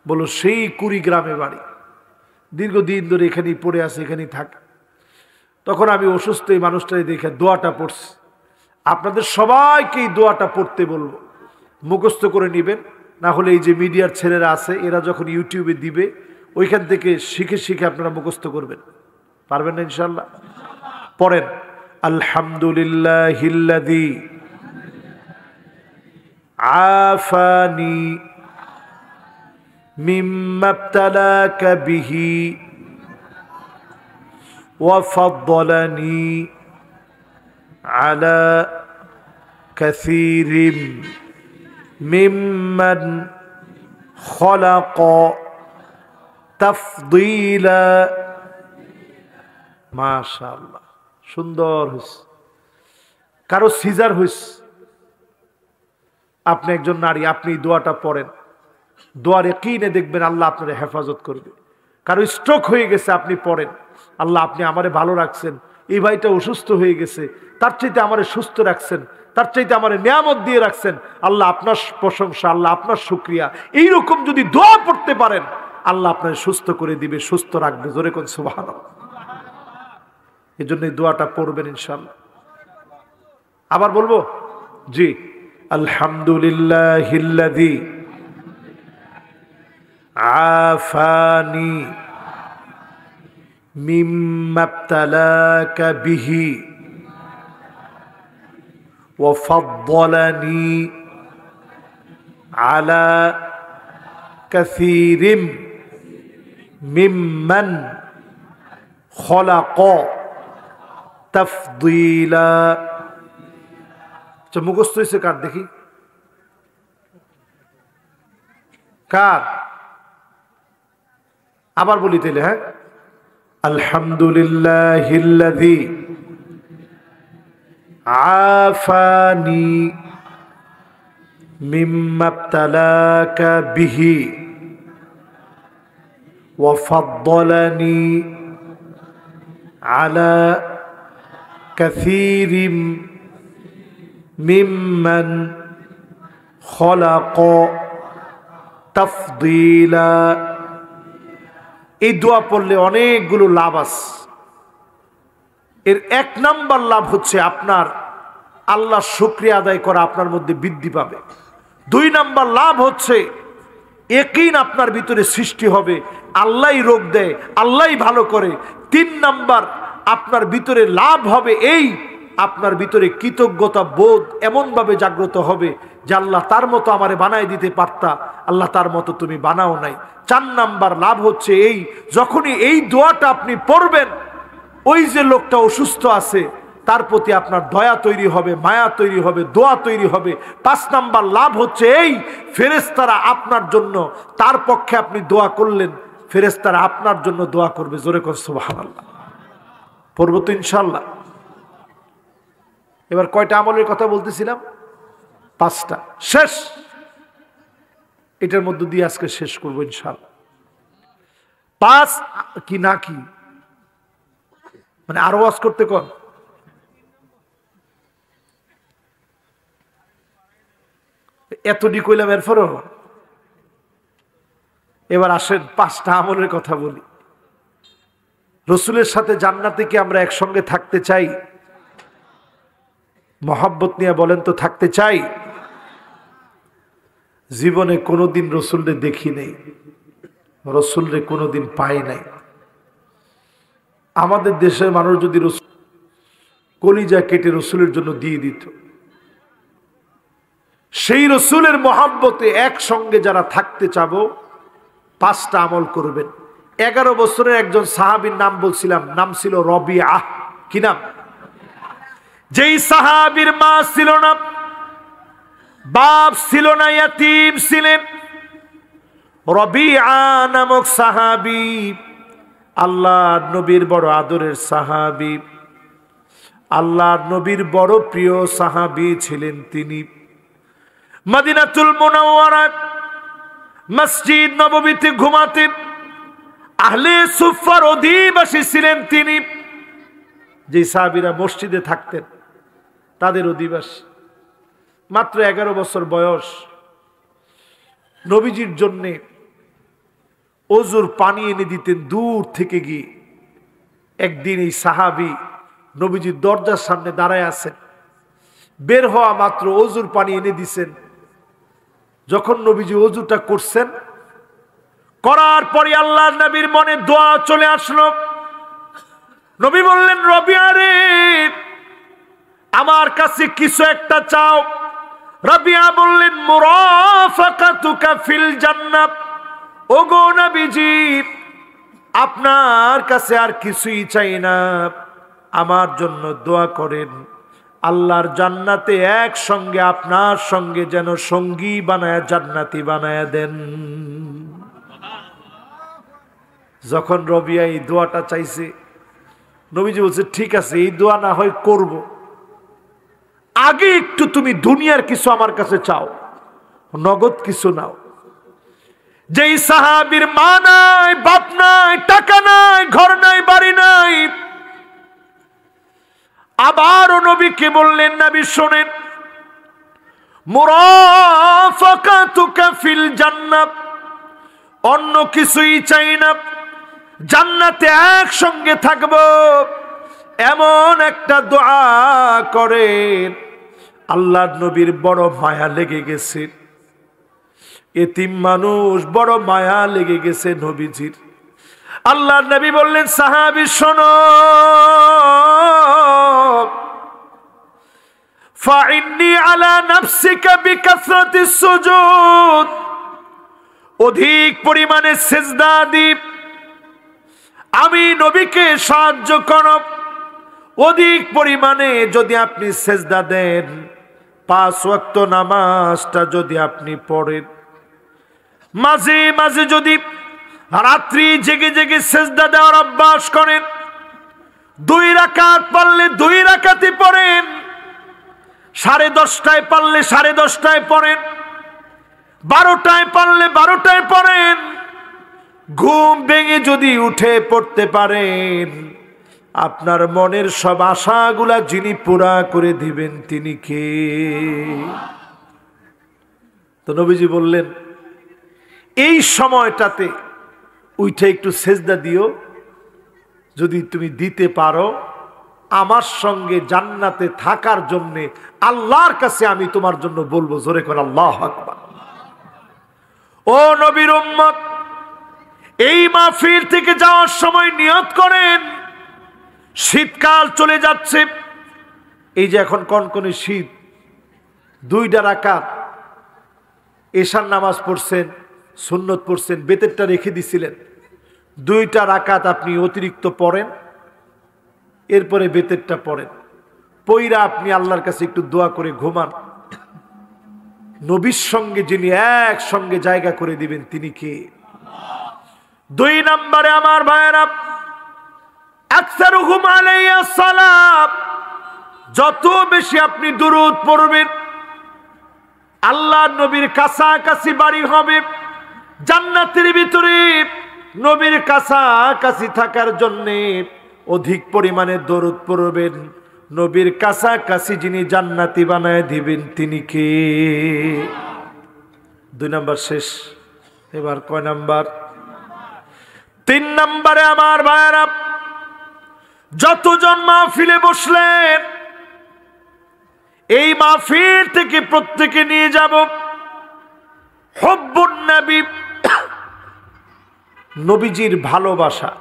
[SPEAKER 1] বলল সেই কুড়িগ্রামে বাড়ি, দীর্ঘদিন ধরে এখানেই পড়ে আছে, এখানেই থাকে। তখন আমি অসুস্থ এই মানুষটাই দেখে দোয়াটা পড়ছি। আপনাদের সবাইকে এই দোয়াটা পড়তে বলবো, মুখস্থ করে নেবেন, না হলে এই যে মিডিয়ার ছেলেরা আছে এরা যখন ইউটিউবে দিবে ওইখান থেকে শিখে শিখে আপনারা মুখস্থ করবেন। পারবেন না ইনশাআল্লাহ? পড়েন, আলহামদুলিল্লাহিল্লাযী আফানি মিম্মা ইবতালাকা বিহি ওয়া ফাদ্দালানি আলা কাসীরিম মিম্মান খালাকা তাফদীলা। মাশাআল্লাহ, সুন্দর হইছে। কারো সিজার হইছে, আপনি একজন নারী, আপনি দোয়াটা পড়েন, দোয়ার ইয়াকিনে দেখবেন আল্লাহ আপনার হেফাজত করবে। কারো স্ট্রোক হয়ে গেছে, আপনি পড়েন আল্লাহ আপনি আমারে ভালো রাখছেন, এই ভাইটা অসুস্থ হয়ে গেছে, তার চাইতে আমারে সুস্থ রাখছেন, তার চাইতে আমারে নিয়ামত দিয়ে রাখছেন, আল্লাহ আপনার প্রশংসা, আল্লাহ আপনার শুকরিয়া। এইরকম যদি দোয়া পড়তে পারেন আল্লাহ আপনার সুস্থ করে দিবে, সুস্থ রাখবে। জোরে কোন সুবহানাল্লাহ। এই জন্য এই দোয়াটা পড়বেন ইনশাআল্লাহ। আবার বলবো? জি। আলহামদুলিল্লাহিল্লাযী আফানি মিম্মা ইবতালাকা বিহি ওয়া ফাদ্দালানি আলা কাসীরিম মিম্মান খালাকা তাফদীলা। আচ্ছা মুখস্থ হয়েছে কার দেখি? কার? আবার বলি তাইলে, হ্যাঁ। আলহামদুলিল্লাহিল্লাযী আফানি মিম্মা ইবতালাকা বিহি ওয়া ফাদ্দালানি আলা কাসীরিম মিম্মান খালাকা তাফদীলা। এই দোয়া পড়লে অনেকগুলো লাভ আছে। এর 1 নাম্বার লাভ হচ্ছে আপনার আল্লাহর শুকরিয়া আদায় করা আপনার মধ্যে বৃদ্ধি পাবে। 2 নাম্বার লাভ হচ্ছে ইয়াকিন আপনার ভিতরে সৃষ্টি হবে, আল্লাহই রোগ দেয়, আল্লাহই ভালো করে। 3 নাম্বার আপনার ভিতরে লাভ হবে এই, আপনার ভিতরে কৃতজ্ঞতা বোধ এমনভাবে জাগ্রত হবে যে আল্লাহ তার মতো আমারে বানায় দিতে পারতা, আল্লাহ তার মতো তুমি বানাও নাই। 4 নাম্বার লাভ হচ্ছে এই, যখনই এই দোয়াটা আপনি পড়বেন, ওই যে লোকটা অসুস্থ আছে তার প্রতি আপনার দয়া তৈরি হবে, মায়া তৈরি হবে, দোয়া তৈরি হবে। 5 নাম্বার লাভ হচ্ছে এই, ফেরেশতারা আপনার জন্য, তার পক্ষে আপনি দোয়া করলেন, ফেরেশতারা আপনার জন্য দোয়া করবে। জোরে কর সুবহানাল্লাহ। পড়ব তো ইনশাআল্লাহ। এবার কয়টা আমলের কথা বলতেছিলাম? 5টা। শেষ, এটার মধ্য দিয়ে আজকে শেষ করবো ইনশাআল্লাহ। 5 কি না কি মানে আরো ওয়াজ করতে কোন? এতটি কইলাম এরপরও। এবার আসেন 5টা আমলের কথা বলি। রসুলের সাথে জান্নাতে কি আমরা একসঙ্গে থাকতে চাই? মহব্বত নিয়ে বলেন তো, থাকতে চাই? জীবনে কোনোদিন রসুলরে দেখি নেই, রসুলরে কোনোদিন পাই নাই। আমাদের দেশের মানুষ যদি রসুল কলিজা কেটে রসুলের জন্য দিয়ে দিত, সেই রসুলের মহব্বতে একসঙ্গে যারা থাকতে চাবো 5টা আমল করবেন। 11 বছরের একজন সাহাবীর নাম বলছিলাম, নাম ছিল রবিআহ। কি নাম? যেই সাহাবীর মা ছিল না, বাপ ছিল না, ইয়াতীম ছিলেন। রবিআ নামক সাহাবী আল্লাহর নবীর বড় আদরের সাহাবী, আল্লাহর নবীর বড় প্রিয় সাহাবী ছিলেন তিনি। মদিনাতুল মুনাওয়ারা মসজিদ নববীতে ঘুমাতেন। আহলে সুফার অধিবাসী ছিলেন তিনি। যে সাহাবীরা মসজিদে থাকতেন তাদের অধিবাসী। মাত্র 11 বছর বয়স। নবীজির জন্যে ওজুর পানি এনে দিতেন দূর থেকে গিয়ে। একদিন এই সাহাবী নবীজির দরজার সামনে দাঁড়ায় আছেন, বের হওয়া মাত্র ওজুর পানি এনে দিছেন। যখন নবীজি ওজুটা করছেন, করার পরে আল্লাহর নবীর মনে দোয়া চলে আসলো। নবী বললেন, রবিআ রে, আমার কাছে কিছু একটা চাও। রবিআ বললেন, মুরাফাকাতুকা ফিল জান্নাহ। ওগো নবীজি, আপনার কাছে আর কিছুই চাই না, আমার জন্য দোয়া করেন আল্লাহর জান্নাতে একসঙ্গে আপনার সঙ্গে যেন সঙ্গী বানায়, জান্নাতি বানায় দেন। যখন রবিআ এই দোয়াটা চাইছে, নবীজি বলছে, ঠিক আছে, এই দোয়া না হয় করব, আগে একটু তুমি দুনিয়ার কিছু আমার কাছে চাও, নগদ কিছু নাও। যেই সাহাবীর মা নাই, বাপ নাই, টাকা নাই, ঘর নাই, বাড়ি নাই, আবারও নবীকে বললেন, নবী শোনেন, মুরাফাকাতুকা ফিল জান্নাহ, অন্য কিছুই চাই না, জান্নাতে একসঙ্গে থাকবো, এমন একটা দোয়া করেন। আল্লাহর নবীর বড় মায়া লেগে গেছে, এতিম মানুষ, বড় মায়া লেগে গেছে নবীজির। আল্লাহর নবী বললেন, সাহাবী শোনো, ফাইন্নি আলা নাফসিকা বিকাসরাতিস সুজুদ, অধিক পরিমাণে সিজদা দিই। আমি নবীকে সাহায্য করব, অধিক পরিমাণে যদি আপনি সিজদা দেন, 5 ওয়াক্ত নামাজটা যদি আপনি পড়েন, মাঝে মাঝে যদি রাত্রি জেগে জেগে সিজদা দেওয়ার অভ্যাস করেন, 2 রাকাত পারলে 2 রাকাতই পড়েন, 10:30টায় পারলে 10:30টায় পড়েন, 12টায় পারলে 12টায় পড়েন। ঘুম ভেঙে যদি উঠে পড়তে পারেন, আপনার মনের সব আশাগুলা যিনি পুরা করে দিবেন তিনি কে? তো নবীজি বললেন, এই সময়টাতে উঠে একটু সেজদা দিও, যদি তুমি দিতে পারো, আমার সঙ্গে জান্নাতে থাকার জন্য আল্লাহর কাছে আমি তোমার জন্য বলবো। জোরে করে আল্লাহু আকবার। ও নবীর উম্মত, এই মাহফিল থেকে যাওয়ার সময় নিয়ত করেন, শীতকাল চলে যাচ্ছে, এই যে এখন কনকনে শীত, 2টা রাকাত এশার নামাজ পড়ছেন, সুন্নত পড়ছেন, বেতেরটা রেখে দিছিলেন, 2টা রাকাত আপনি অতিরিক্ত পড়েন, এরপরে বেতেরটা পড়েন। পইরা আপনি আল্লাহর কাছে একটু দোয়া করে ঘুমান। নবীর সঙ্গে যিনি একসঙ্গে জায়গা করে দিবেন তিনি কে? 2 নম্বরে আমার ভাইয়েরা, আকসারুহুম আলাইয়া সালাম, যত বেশি আপনি দুরূদ পড়বেন আল্লাহর নবীর কাছাকাছি বাড়ি হবে। জান্নাতের ভিতরে নবীর কাছাকাছি থাকার জন্য অধিক পরিমাণে দরুদ পড়বেন। নবীর কাছাকাছি যিনি জান্নাতি বানায় দিবেন তিনি কে? 2 নম্বর শেষ, এবার কয় নাম্বার? 3 নম্বরে আমার ভাইয়েরা, যতজন মাহফিলে বসলেন এই মাহফিল থেকে প্রত্যেকে নিয়ে যাব হুব্বুন নবী, নবীজির ভালোবাসা।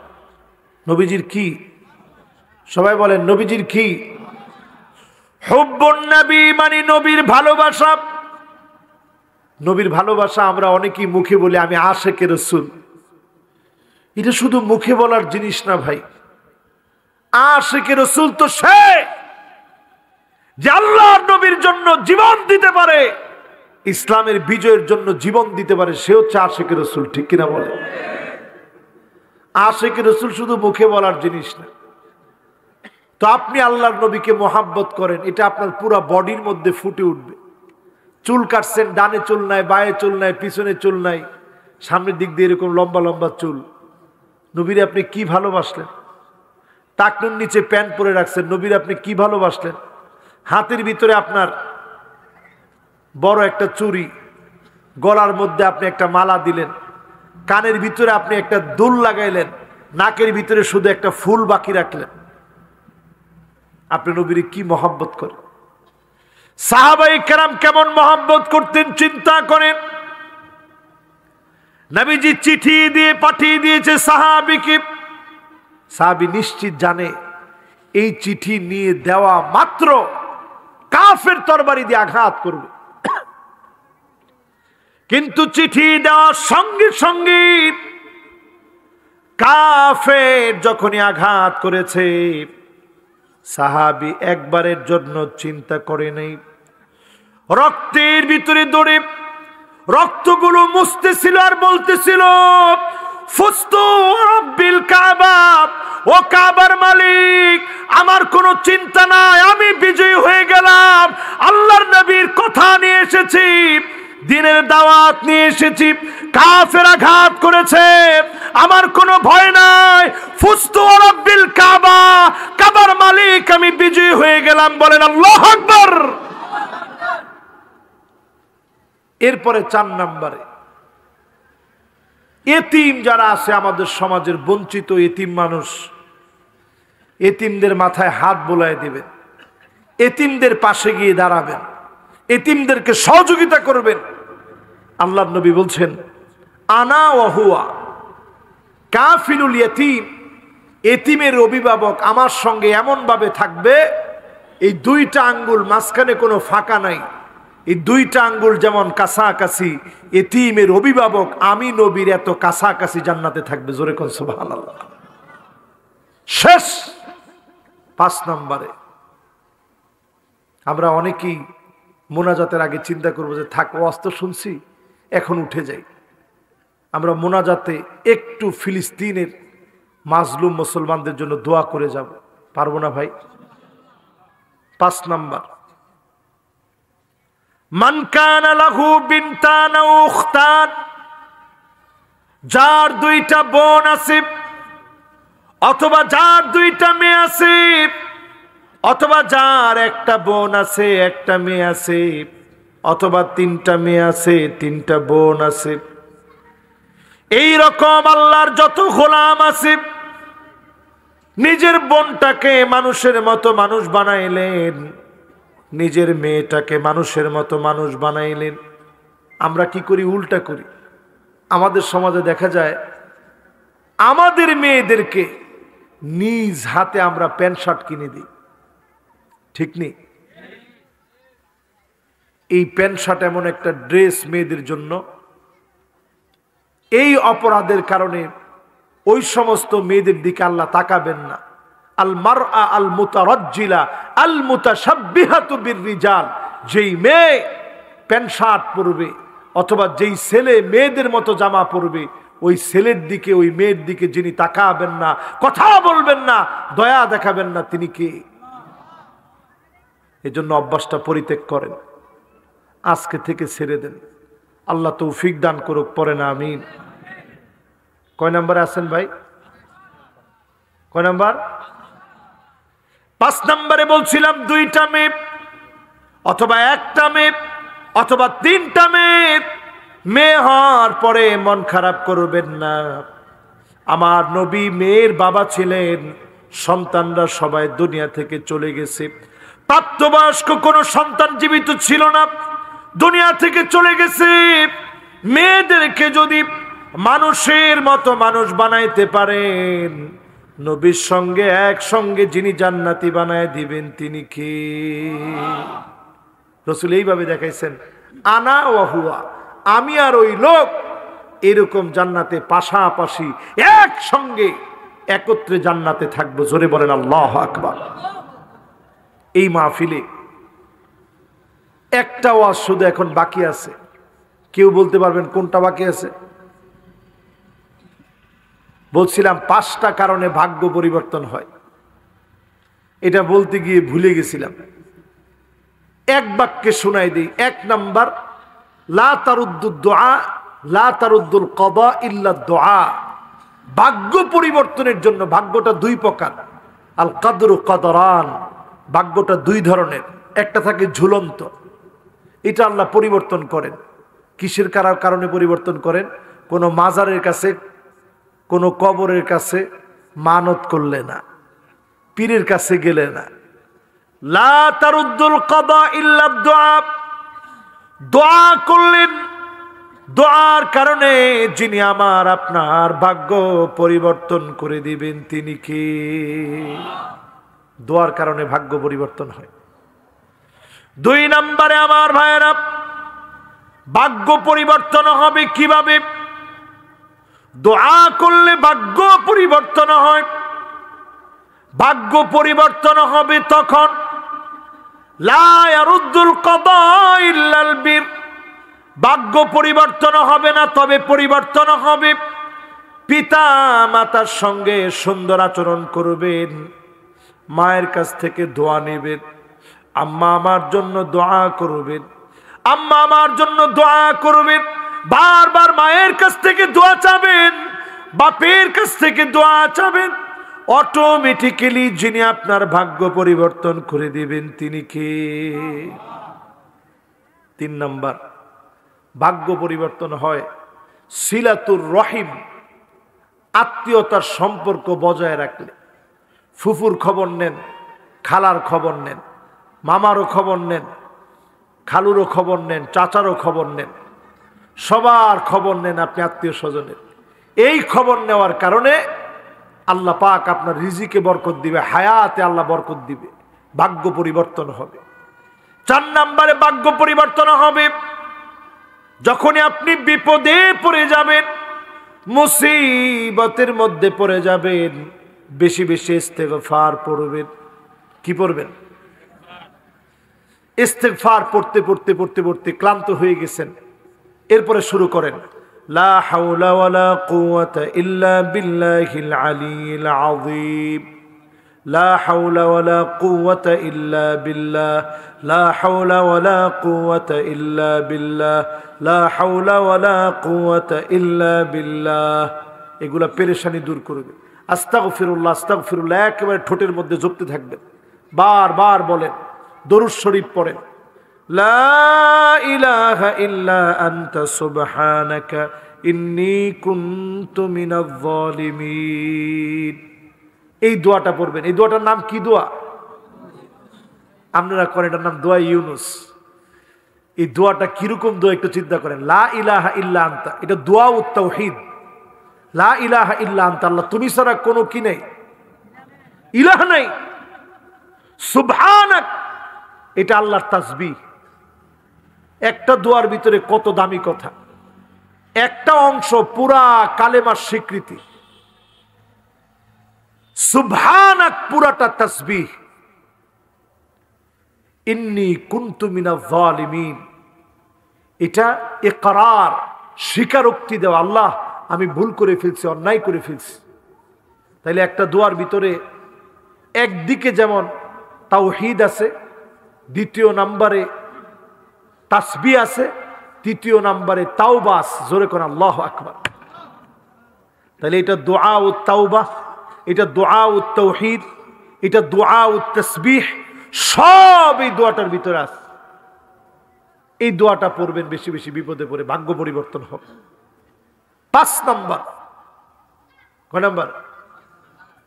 [SPEAKER 1] নবীজির কি? সবাই বলেন নবীজির কি? হুব্বুন নবী মানে নবীর ভালোবাসা। নবীর ভালোবাসা আমরা অনেকেই মুখে বলি আমি আশিকে রাসূল। এটা শুধু মুখে বলার জিনিস না ভাই। আশিকে রাসূল তো সে যে আল্লাহর নবীর জন্য জীবন দিতে পারে, ইসলামের বিজয়ের জন্য জীবন দিতে পারে, সে হচ্ছে আশিকে রাসূল। ঠিক কিনা বলে? আশিকে রাসূল শুধু মুখে বলার জিনিস না। তো আপনি আল্লাহর নবীকে মোহাব্বত করেন, এটা আপনার পুরো বডির মধ্যে ফুটে উঠবে। চুল কাটছেন, ডানে চুল নাই, বায়ে চুল নাই, পিছনে চুল নাই, সামনের দিক দিয়ে এরকম লম্বা লম্বা চুল। নবীরে আপনি কি ভালোবাসলেন? টাকনুর নিচে প্যান্ট পরে রাখছেন, নবীরে আপনি কি ভালোবাসলেন? হাতের ভিতরে আপনার বড় একটা চুড়ি, গলার মধ্যে আপনি একটা মালা দিলেন, কানের ভিতরে আপনি একটা দুল লাগাইলেন, নাকের ভিতরে শুধু একটা ফুল বাকি রাখলেন। আপনি নবীরে কি মহব্বত করেন? সাহাবায়ে কেরাম কেমন মহব্বত করতেন চিন্তা করেন। নবীজি চিঠি দিয়ে পাঠিয়ে দিয়েছে সাহাবীকে। সাহাবী নিশ্চিত জানে এই চিঠি নিয়ে দেওয়া মাত্র কাফের তরবারি দিয়ে আঘাত করবে। কিন্তু চিঠি দেওয়ার সঙ্গে সঙ্গে কাফের যখনই আঘাত করেছে, সাহাবী একবারের জন্য চিন্তা করে নাই। রক্তের ভিতরে দৌড়ে রক্তগুলো মুছতেছিল আর বলতেছিল, ফুস্তু রব্বিল কাবা, ও কাবার মালিক, আমার কোনো চিন্তা নাই, আমি বিজয়ী হয়ে গেলাম। আল্লাহর নবীর কথা নিয়ে এসেছি, দিনের দাওয়াত নিয়ে এসেছি, কাফের আঘাত করেছে, আমার কোনো ভয় নাই। ফুস্তু রব্বিল কাবা, কাবার মালিক, আমি বিজয়ী হয়ে গেলাম। বলেন আল্লাহু আকবার। এরপরে 4 নম্বরে, এতিম যারা আছে আমাদের সমাজের, বঞ্চিত এতিম মানুষ, এতিমদের মাথায় হাত বোলায় দিবেন, এতিমদের পাশে গিয়ে দাঁড়াবেন, এতিমদেরকে সহযোগিতা করবেন। আল্লাহর নবী বলছেন, আনা ওয়া হুয়া কাফিলুল ইয়তীম, এতিমের অভিভাবক আমার সঙ্গে এমন ভাবে থাকবে, এই 2টা আঙ্গুল মাঝখানে কোনো ফাঁকা নাই, এই 2টা আঙ্গুল যেমন কাছাকাছি, এতিমের অভিভাবক আমি নবীর এত কাছাকাছি জান্নাতে থাকবে। জোরে কোন সুবহানাল্লাহ। শেষ 5 নম্বরে, আমরা অনেকেই মোনাজাতের আগে চিন্তা করবো যে থাক ওয়াজ তো শুনছি, এখন উঠে যাই। আমরা মোনাজাতে একটু ফিলিস্তিনের মাজলুম মুসলমানদের জন্য দোয়া করে যাব, পারবো না ভাই? 5 নম্বর, মান কানা লাহু বিনতান আও উখতান, যার 2টা বোন আছে অথবা যার 2টা মেয়ে আছে, অথবা যার একটা বোন আছে একটা মেয়ে আছে, অথবা 3টা মেয়ে আছে 3টা বোন আছে, এই রকম আল্লাহর যত গোলাম আছে, নিজের বোনটাকে মানুষের মতো মানুষ বানাইলেন, নিজের মেয়েটাকে মানুষের মতো মানুষ বানাইলেন। আমরা কি করি? উল্টা করি। আমাদের সমাজে দেখা যায় আমাদের মেয়েদেরকে নিজ হাতে আমরা প্যান্ট শার্ট কিনে দিই, ঠিক নেই? এই প্যান্ট শার্ট এমন একটা ড্রেস মেয়েদের জন্য, এই অপরাধের কারণে ওই সমস্ত মেয়েদের দিকে আল্লাহ তাকাবেন না। আল মারআ আল মুতারাজ্জিলা আল মুতাশাব্বিহাতু বিররিজাল, যেই মেয়ে প্যান্ট শার্ট পরবে অথবা যেই ছেলে মেয়েদের মতো জামা পরবে, ওই ছেলের দিকে ওই মেয়ের দিকে যিনি তাকাবেন না, কথা বলবেন না, দয়া দেখাবেন না, তিনি কে? এজন্য অভ্যাসটা পরিত্যাগ করেন, আজকে থেকে ছেড়ে দেন। আল্লাহ তৌফিক দান করুক, পড়ে না আমিন। কয় নম্বরে আছেন ভাই? কয় নাম্বার? 5 নম্বরে বলছিলাম 2টা মেয়ে অথবা 1টা মেয়ে অথবা 3টা মেয়ে। মেয়ে হওয়ার পরে মন খারাপ করবেন না। আমার নবী মেয়ের বাবা ছিলেন, সন্তানরা সবাই দুনিয়া থেকে চলে গেছে, প্রাপ্তবয়স্ক কোনো সন্তান জীবিত ছিল না, দুনিয়া থেকে চলে গেছে। মেয়েদেরকে যদি মানুষের মতো মানুষ বানাইতে পারেন, নবীর সঙ্গে একসঙ্গে যিনি জান্নাতি বানায় দিবেন তিনি কে? রাসূল এইভাবে দেখাইছেন, আনা ওয়া হুয়া, আমি আর ওই লোক এরকম জান্নাতে পাশাপাশি একসঙ্গে একত্রে জান্নাতে থাকবো। জোরে বলেন আল্লাহু আকবার। এই মাহফিলে একটা ওয়াজ শুধু এখন বাকি আছে। কেউ বলতে পারবেন কোনটা বাকি আছে? বলছিলাম 5টা কারণে ভাগ্য পরিবর্তন হয়, এটা বলতে গিয়ে ভুলে গেছিলাম। এক বাক্যে শোনাই দিই। 1 নাম্বার, লা তারুদ্দুদ দুআ লা তারুদ্দুল কদা ইল্লা দুআ। ভাগ্য পরিবর্তনের জন্য, ভাগ্যটা 2 প্রকার, আল কাদরু কদরান, ভাগ্যটা 2 ধরনের। একটা থাকে ঝুলন্ত, এটা আল্লাহ পরিবর্তন করেন। কিসের কারণে পরিবর্তন করেন? কোনো মাজারের কাছে, কোনো কবরের কাছে মানত করলে না, পীরের কাছে গেলে না। লা তারুদ্দুল কদা ইল্লা দুআ, দোয়া করলেন, দোয়ার কারণে যিনি আমার আপনার ভাগ্য পরিবর্তন করে দিবেন তিনি কে? দোয়ার কারণে ভাগ্য পরিবর্তন হয়। 2 নম্বরে আমার ভাইয়েরা, ভাগ্য পরিবর্তন হবে কিভাবে? দোয়া করলে ভাগ্য পরিবর্তন হয়। ভাগ্য পরিবর্তন হবে তখন, লা ইয়ারুদ্দুল কদা ইল্লাল বীর, ভাগ্য পরিবর্তন হবে না, তবে পরিবর্তন হবে পিতা মাতার সঙ্গে সুন্দর আচরণ করবেন, মায়ের কাছ থেকে দোয়া নেবেন, আম্মা আমার জন্য দোয়া করবেন, আম্মা আমার জন্য দোয়া করবেন, বারবার মায়ের কাছ থেকে দোয়া চাবেন, বাপের কাছ থেকে দোয়া চাবেন। অটোমেটিক্যালি যিনি আপনার ভাগ্য পরিবর্তন করে দিবেন তিনি কে? 3 নাম্বার, ভাগ্য পরিবর্তন হয় সিলাতুর রহিম, আত্মীয়তার সম্পর্ক বজায় রাখলে। ফুফুর খবর নেন, খালার খবর নেন, মামারও খবর নেন, খালুরও খবর নেন, চাচারও খবর নেন, সবার খবর নেন আপনি আত্মীয় স্বজনের। এই খবর নেওয়ার কারণে আল্লাহ পাক আপনার রিজিকে বরকত দিবে, হায়াতে আল্লাহ বরকত দিবে, ভাগ্য পরিবর্তন হবে। 4 নম্বরে ভাগ্য পরিবর্তন হবে যখনই আপনি বিপদে পড়ে যাবেন, মুসিবতের মধ্যে পড়ে যাবেন, বেশি বেশি ইস্তেগফার পড়বেন। কি পড়বেন? ইস্তেগফার পড়তে পড়তে পড়তে পড়তে ক্লান্ত হয়ে গেছেন, এরপরে শুরু করেন, লা হাওলা ওয়ালা কুওয়াতা ইল্লা বিল্লাহিল আলিয়্যিল আযীম, লা হাওলা ওয়ালা কুওয়াতা ইল্লা বিল্লাহ, লা হাওলা ওয়ালা কুওয়াতা ইল্লা বিল্লাহ, লা হাওলা ওয়ালা কুওয়াতা ইল্লা বিল্লাহ। এগুলা পেরেশানি দূর করবে। আস্তাগফিরুল্লাহ আস্তাগফিরুল্লাহ একেবারে ঠোঁটের মধ্যে জপতে থাকবেন, বারবার বলেন, দরুদ শরীফ পড়েন, লা ইলাহা ইল্লা আনতা সুবহানাকা ইন্নী কুনতু মিনাজ জালিমিন। এই দোয়াটা পড়বেন। এই দোয়াটার নাম কি দোয়া? আপনারা করেন, এটার নাম দোয়া ইউনুস। এই দোয়াটা কিরকম দোয়া একটু চিন্তা করেন। লা ইলাহা ইল্লা আনতা, এটা দোয়া উত তাওহীদ। লা ইলাহা ইল্লা আনতা, আল্লাহ তুমি ছাড়া কোনো কি নেই, ইলাহ নাই। সুবহানাক, এটা আল্লাহর তাসবিহ। একটা দোয়ার ভিতরে কত দামি কথা, একটা অংশ পুরা কালেমার স্বীকৃতি। সুবহানাক পুরাটা তাসবিহ, ইন্নী কুনতু মিনাজ জালিমিন, এটা ইকরার, স্বীকারোক্তি দেওয়া, আল্লাহ আমি ভুল করে ফেলছি, অন্যায় করে ফেলছি। তাইলে একটা দোয়ার ভিতরে একদিকে যেমন তাওহীদ আছে, দ্বিতীয় নম্বরে তাসবিহ আছে, তৃতীয় নম্বরে তাওবা আছে। জোরে কোন আল্লাহু আকবার। তাহলে এটা দুআ ও তাওবা, এটা দুআ ও তাওহীদ, এটা দুআ ও তাসবিহ, সব এই দোয়াটার ভিতরে আছে। এই দোয়াটা পড়বেন, বেশি বেশি বিপদে পড়ে ভাগ্য পরিবর্তন হবে। 5 নম্বর, কয় নম্বর?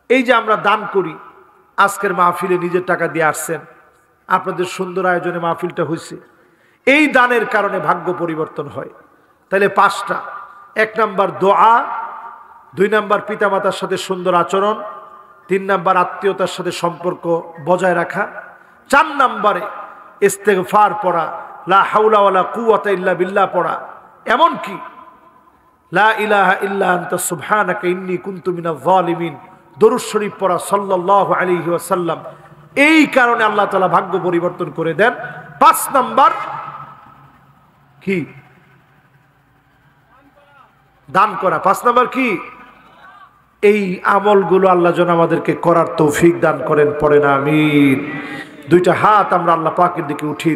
[SPEAKER 1] এই যে আমরা দান করি, আজকের মাহফিলে নিজের টাকা দিয়ে আসছেন, আপনাদের সুন্দর আয়োজনে মাহফিলটা হয়েছে, এই দানের কারণে ভাগ্য পরিবর্তন হয়। তাহলে 5টা: 1 নম্বর দোয়া, 2 নম্বর পিতামাতার সাথে সুন্দর আচরণ, 3 নম্বর আত্মীয়তার সাথে সম্পর্ক বজায় রাখা, 4 নম্বরে ইস্তেগফার পড়া, লা হাওলা ওয়ালা কুওয়াতা ইল্লা বিল্লাহ পড়া, এমনকি লা ইলাহা ইল্লা আনতা সুবহানাকা ইন্নী কুনতু মিনাজ জালিমিন দরুদ শরীফ পড়া সাল্লাল্লাহু আলাইহি ওয়াসাল্লাম। এই কারণে আল্লাহ তাআলা ভাগ্য পরিবর্তন করে দেন। 5 নম্বর কি? দান করা। 5 নম্বর কি? এই আমলগুলো আল্লাহ যেন আমাদেরকে করার তৌফিক দান করেন, পড়েন আমিন। 2টা হাত আমরা আল্লাহ পাকের দিকে উঠিয়ে দিই।